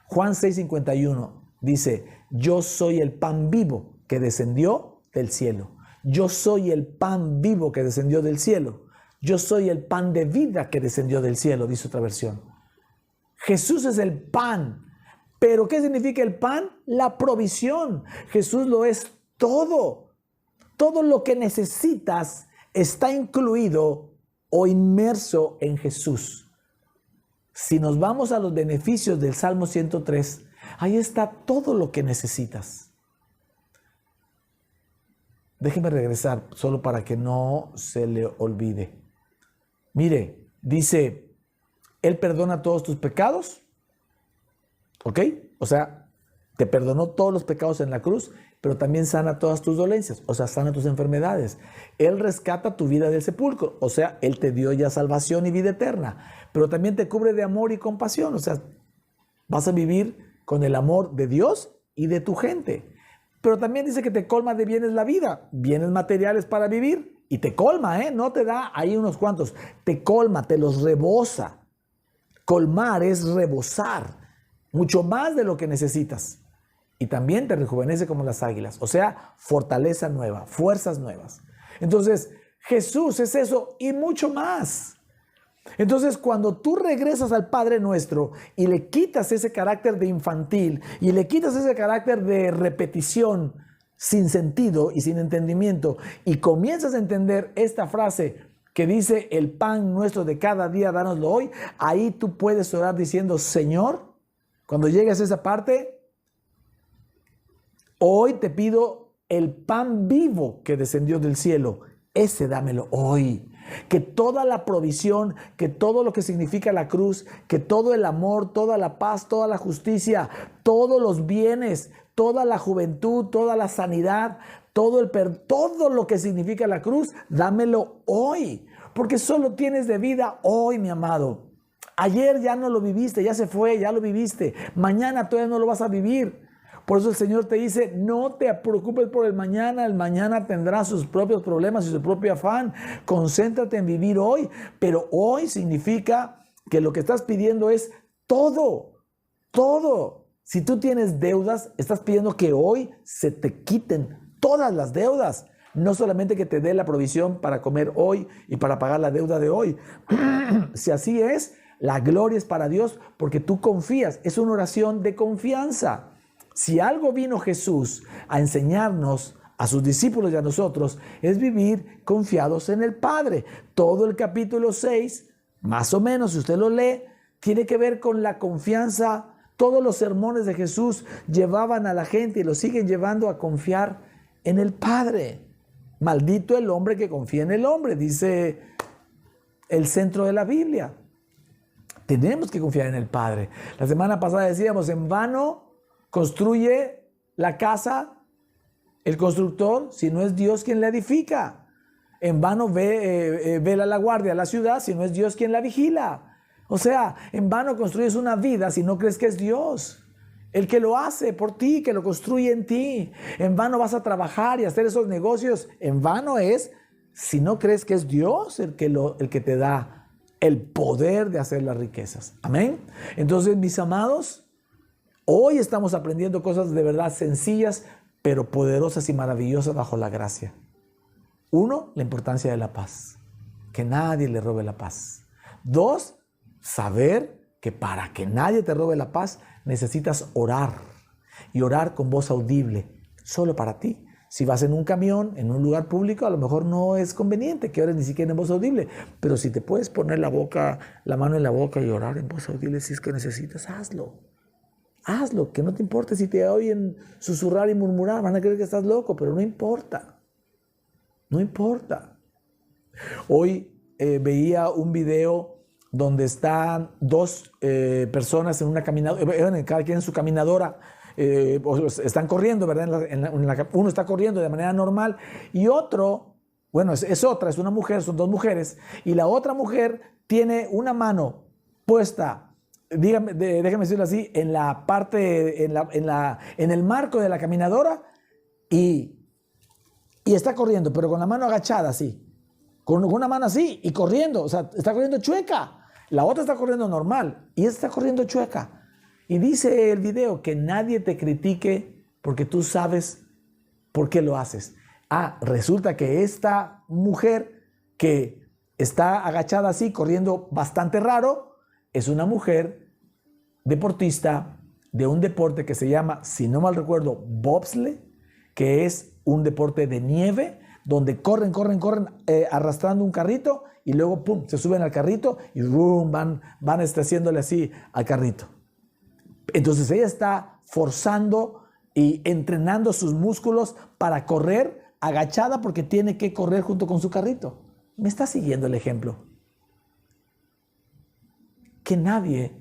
Juan 6:51 dice, yo soy el pan vivo que descendió del cielo. Yo soy el pan vivo que descendió del cielo. Yo soy el pan de vida que descendió del cielo, dice otra versión. Jesús es el pan. ¿Pero qué significa el pan? La provisión. Jesús lo es todo. Todo lo que necesitas está incluido o inmerso en Jesús. Si nos vamos a los beneficios del Salmo 103, ahí está todo lo que necesitas. Déjeme regresar solo para que no se le olvide. Mire, dice, Él perdona todos tus pecados, ¿ok? O sea, te perdonó todos los pecados en la cruz, pero también sana todas tus dolencias, o sea, sana tus enfermedades. Él rescata tu vida del sepulcro, o sea, Él te dio ya salvación y vida eterna, pero también te cubre de amor y compasión, o sea, vas a vivir con el amor de Dios y de tu gente. Pero también dice que te colma de bienes la vida, bienes materiales para vivir. Y te colma, no te da ahí unos cuantos. Te colma, te los rebosa. Colmar es rebosar, mucho más de lo que necesitas. Y también te rejuvenece como las águilas. O sea, fortaleza nueva, fuerzas nuevas. Entonces, Jesús es eso y mucho más. Entonces, cuando tú regresas al Padre Nuestro y le quitas ese carácter de infantil y le quitas ese carácter de repetición sin sentido y sin entendimiento y comienzas a entender esta frase que dice el pan nuestro de cada día, dánoslo hoy, ahí tú puedes orar diciendo, Señor, cuando llegues a esa parte, hoy te pido el pan vivo que descendió del cielo, ese dámelo hoy. Que toda la provisión, que todo lo que significa la cruz, que todo el amor, toda la paz, toda la justicia, todos los bienes, toda la juventud, toda la sanidad, todo lo que significa la cruz, dámelo hoy. Porque solo tienes de vida hoy, mi amado. Ayer ya no lo viviste, ya se fue, ya lo viviste. Mañana todavía no lo vas a vivir. Por eso el Señor te dice, no te preocupes por el mañana tendrá sus propios problemas y su propio afán. Concéntrate en vivir hoy, pero hoy significa que lo que estás pidiendo es todo. Si tú tienes deudas, estás pidiendo que hoy se te quiten todas las deudas. No solamente que te dé la provisión para comer hoy y para pagar la deuda de hoy. Si así es, La gloria es para Dios porque tú confías. Es una oración de confianza. Si algo vino Jesús a enseñarnos a sus discípulos y a nosotros, es vivir confiados en el Padre. Todo el capítulo 6, más o menos, si usted lo lee, tiene que ver con la confianza. Todos los sermones de Jesús llevaban a la gente y lo siguen llevando a confiar en el Padre. Maldito el hombre que confía en el hombre, dice el centro de la Biblia. Tenemos que confiar en el Padre. La semana pasada decíamos, en vano construye la casa el constructor si no es Dios quien la edifica. En vano vela la guardia a la ciudad si no es Dios quien la vigila. O sea, en vano construyes una vida si no crees que es Dios el que lo hace por ti, que lo construye en ti. En vano vas a trabajar y hacer esos negocios. En vano es si no crees que es Dios el que te da el poder de hacer las riquezas. Amén. Entonces, mis amados, hoy estamos aprendiendo cosas de verdad sencillas, pero poderosas y maravillosas bajo la gracia. 1, la importancia de la paz. Que nadie le robe la paz. 2, saber que para que nadie te robe la paz, necesitas orar. Y orar con voz audible, solo para ti. Si vas en un camión, en un lugar público, a lo mejor no es conveniente que ores ni siquiera en voz audible. Pero si te puedes poner la mano en la boca y orar en voz audible, si es que necesitas, hazlo. Hazlo, que no te importe si te oyen susurrar y murmurar. Van a creer que estás loco, pero no importa. No importa. Hoy veía un video donde están 2 personas en una caminadora, cada quien en su caminadora, están corriendo, ¿verdad? Uno está corriendo de manera normal y otro, bueno, es una mujer, son 2 mujeres, y la otra mujer tiene una mano puesta, déjame decirlo así, en la parte, en el marco de la caminadora y está corriendo, pero con la mano agachada así, con una mano así y corriendo, o sea, está corriendo chueca. La otra está corriendo normal y esta está corriendo chueca. Y dice el video que nadie te critique porque tú sabes por qué lo haces. Resulta que esta mujer que está agachada así, corriendo bastante raro, es una mujer deportista de un deporte que se llama, si no mal recuerdo, bobsleigh, que es un deporte de nieve, donde corren arrastrando un carrito y luego pum, se suben al carrito y van haciéndole así al carrito. Entonces ella está forzando y entrenando sus músculos para correr agachada porque tiene que correr junto con su carrito. ¿Me está siguiendo el ejemplo? Que nadie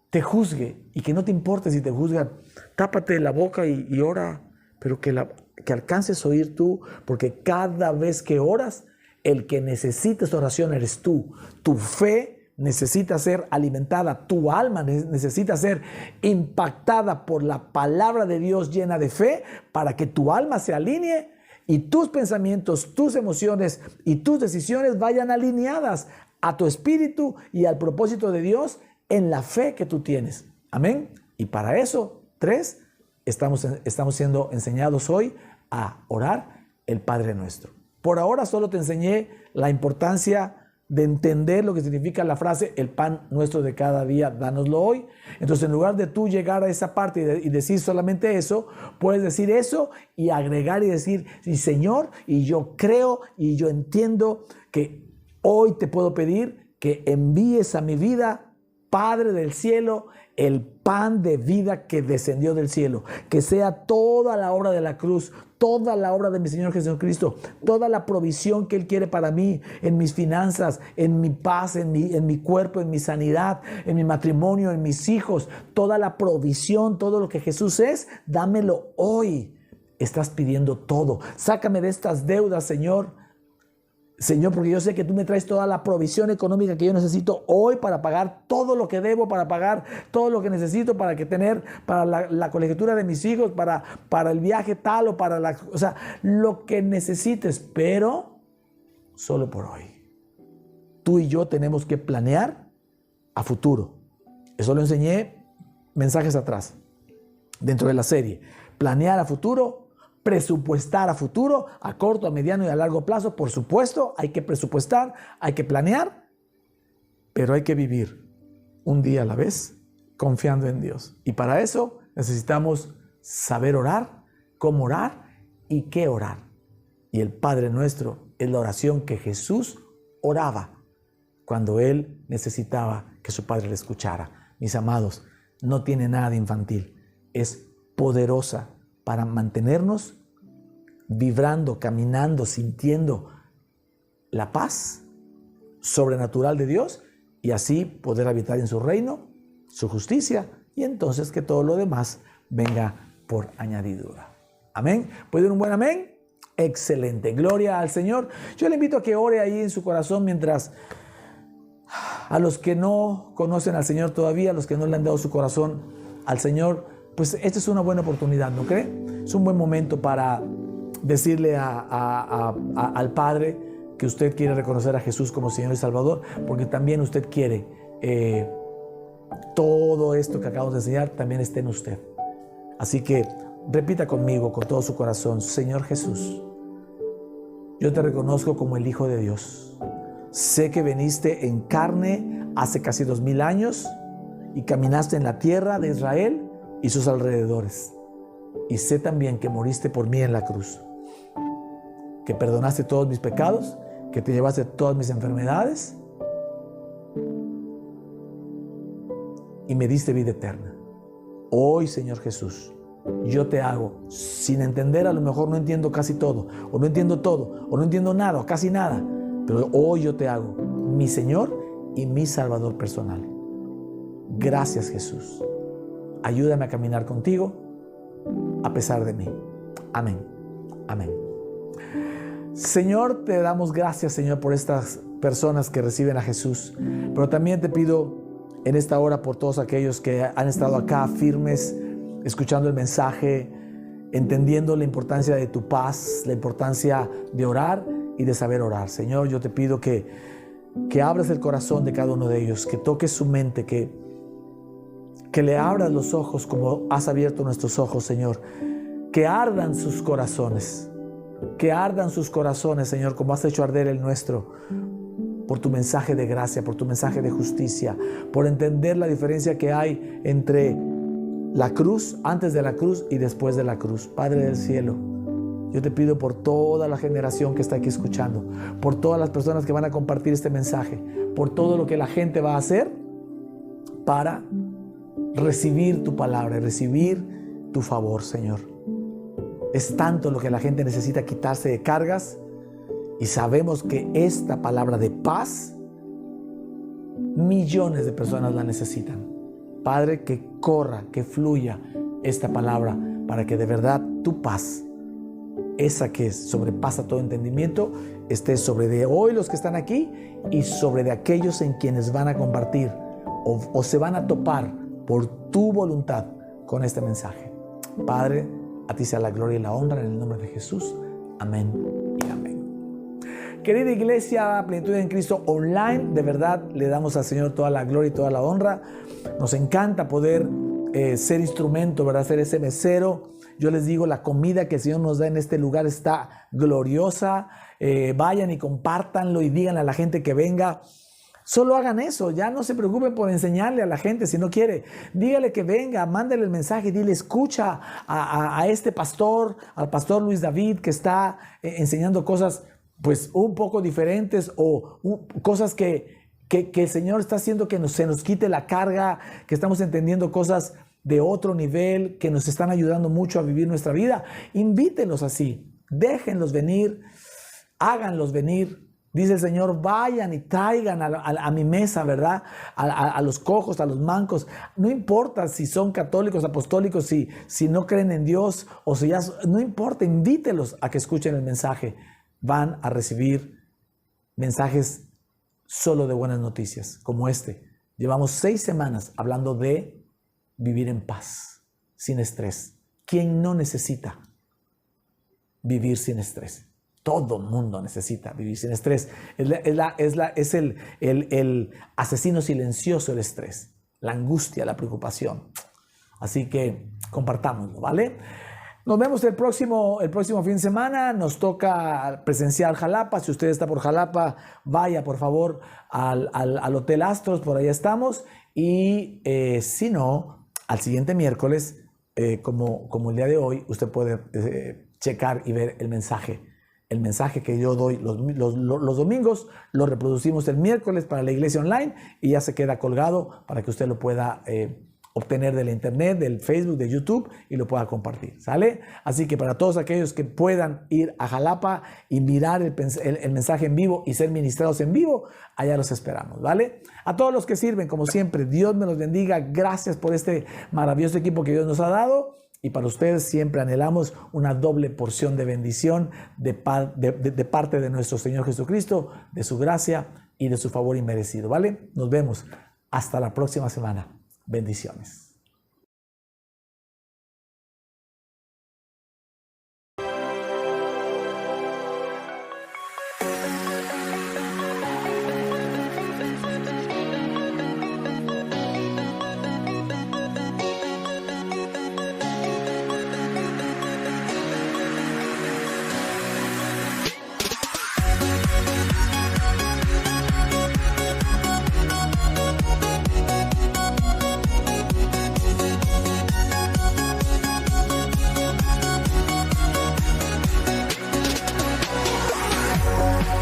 te juzgue y que no te importe si te juzgan. Tápate la boca y ora, pero que alcances a oír tú, porque cada vez que oras, el que necesita esta oración eres tú. Tu fe necesita ser alimentada, tu alma necesita ser impactada por la palabra de Dios llena de fe para que tu alma se alinee y tus pensamientos, tus emociones y tus decisiones vayan alineadas a tu espíritu y al propósito de Dios en la fe que tú tienes. Amén. Y para eso, 3, estamos siendo enseñados hoy a orar el Padre Nuestro. Por ahora solo te enseñé la importancia de entender lo que significa la frase, el pan nuestro de cada día, dánoslo hoy. Entonces, en lugar de tú llegar a esa parte y decir solamente eso, puedes decir eso y agregar y decir, sí, Señor, y yo creo y yo entiendo que hoy te puedo pedir que envíes a mi vida, Padre del cielo, el pan de vida que descendió del cielo, que sea toda la obra de la cruz, toda la obra de mi Señor Jesucristo, toda la provisión que Él quiere para mí, en mis finanzas, en mi paz, en mi cuerpo, en mi sanidad, en mi matrimonio, en mis hijos, toda la provisión, todo lo que Jesús es, dámelo hoy. Estás pidiendo todo. Sácame de estas deudas, Señor. Señor, porque yo sé que tú me traes toda la provisión económica que yo necesito hoy para pagar todo lo que debo, para pagar todo lo que necesito para la colegiatura de mis hijos, para el viaje tal o o sea, lo que necesites, pero solo por hoy. Tú y yo tenemos que planear a futuro. Eso lo enseñé mensajes atrás, dentro de la serie. Planear a futuro. Presupuestar a futuro, a corto, a mediano y a largo plazo. Por supuesto, hay que presupuestar, hay que planear, pero hay que vivir. un día a la vez, confiando en Dios. Y para eso necesitamos saber orar, cómo orar y qué orar. Y el Padre Nuestro es la oración que Jesús oraba cuando Él necesitaba que su Padre le escuchara. Mis amados, no tiene nada de infantil. Es poderosa para mantenernos vibrando, caminando, sintiendo la paz sobrenatural de Dios y así poder habitar en su reino, su justicia, y entonces que todo lo demás venga por añadidura. Amén. ¿Puede dar un buen amén? Excelente. Gloria al Señor. Yo le invito a que ore ahí en su corazón mientras a los que no conocen al Señor todavía, a los que no le han dado su corazón al Señor, pues esta es una buena oportunidad, ¿no cree? Es un buen momento para decirle al Padre que usted quiere reconocer a Jesús como Señor y Salvador, porque también usted quiere todo esto que acabamos de enseñar también esté en usted. Así que repita conmigo con todo su corazón: Señor Jesús, yo te reconozco como el Hijo de Dios. Sé que viniste en carne hace casi 2000 años y caminaste en la tierra de Israel y sus alrededores. Y sé también que moriste por mí en la cruz, que perdonaste todos mis pecados, que te llevaste todas mis enfermedades y me diste vida eterna. Hoy, Señor Jesús, yo te hago, sin entender, a lo mejor no entiendo casi todo, o no entiendo todo, o no entiendo nada, o casi nada, pero hoy yo te hago mi Señor y mi Salvador personal. Gracias, Jesús. Ayúdame a caminar contigo a pesar de mí. Amén. Amén. Señor, te damos gracias, Señor, por estas personas que reciben a Jesús, pero también te pido en esta hora por todos aquellos que han estado acá firmes, escuchando el mensaje, entendiendo la importancia de tu paz, la importancia de orar y de saber orar. Señor, yo te pido que abras el corazón de cada uno de ellos, que toques su mente, que le abras los ojos como has abierto nuestros ojos, Señor. Que ardan sus corazones, Señor, como has hecho arder el nuestro, por tu mensaje de gracia, por tu mensaje de justicia, por entender la diferencia que hay entre la cruz, antes de la cruz y después de la cruz. Padre del cielo, yo te pido por toda la generación que está aquí escuchando, por todas las personas que van a compartir este mensaje, por todo lo que la gente va a hacer para recibir tu palabra, recibir tu favor, Señor. Es tanto lo que la gente necesita quitarse de cargas, y sabemos que esta palabra de paz, millones de personas la necesitan. Padre, que corra, que fluya esta palabra para que de verdad tu paz, esa que sobrepasa todo entendimiento, esté sobre de hoy los que están aquí y sobre de aquellos en quienes van a compartir o se van a topar por tu voluntad con este mensaje. Padre, a ti sea la gloria y la honra en el nombre de Jesús. Amén y amén. Querida iglesia Plenitud en Cristo Online, de verdad le damos al Señor toda la gloria y toda la honra. Nos encanta poder ser instrumento, ¿verdad? Ser ese mesero. Yo les digo, la comida que el Señor nos da en este lugar está gloriosa. Vayan y compártanlo y díganle a la gente que venga. Solo hagan eso, ya no se preocupen por enseñarle a la gente. Si no quiere, dígale que venga, mándale el mensaje, dile: escucha a este pastor, al pastor Luis David, que está enseñando cosas pues un poco diferentes, o cosas que el Señor está haciendo que se nos quite la carga, que estamos entendiendo cosas de otro nivel, que nos están ayudando mucho a vivir nuestra vida. Invítenlos así, déjenlos venir, háganlos venir. Dice el Señor: vayan y traigan a mi mesa, ¿verdad? A los cojos, a los mancos. No importa si son católicos, apostólicos, si no creen en Dios, o si ya, no importa, invítelos a que escuchen el mensaje. Van a recibir mensajes solo de buenas noticias, como este. Llevamos 6 semanas hablando de vivir en paz, sin estrés. ¿Quién no necesita vivir sin estrés? Todo mundo necesita vivir sin estrés. Es el asesino silencioso, el estrés, la angustia, la preocupación. Así que compartámoslo, ¿vale? Nos vemos el próximo fin de semana. Nos toca presenciar Jalapa. Si usted está por Jalapa, vaya por favor al Hotel Astros, por ahí estamos. Y si no, al siguiente miércoles, como el día de hoy, usted puede checar y ver el mensaje. El mensaje que yo doy los domingos lo reproducimos el miércoles para la iglesia online y ya se queda colgado para que usted lo pueda obtener de la internet, del Facebook, de YouTube y lo pueda compartir, ¿sale? Así que para todos aquellos que puedan ir a Jalapa y mirar el mensaje en vivo y ser ministrados en vivo, allá los esperamos, ¿vale? A todos los que sirven, como siempre, Dios me los bendiga. Gracias por este maravilloso equipo que Dios nos ha dado. Y para ustedes siempre anhelamos una doble porción de bendición de parte de nuestro Señor Jesucristo, de su gracia y de su favor inmerecido, ¿vale? Nos vemos hasta la próxima semana. Bendiciones.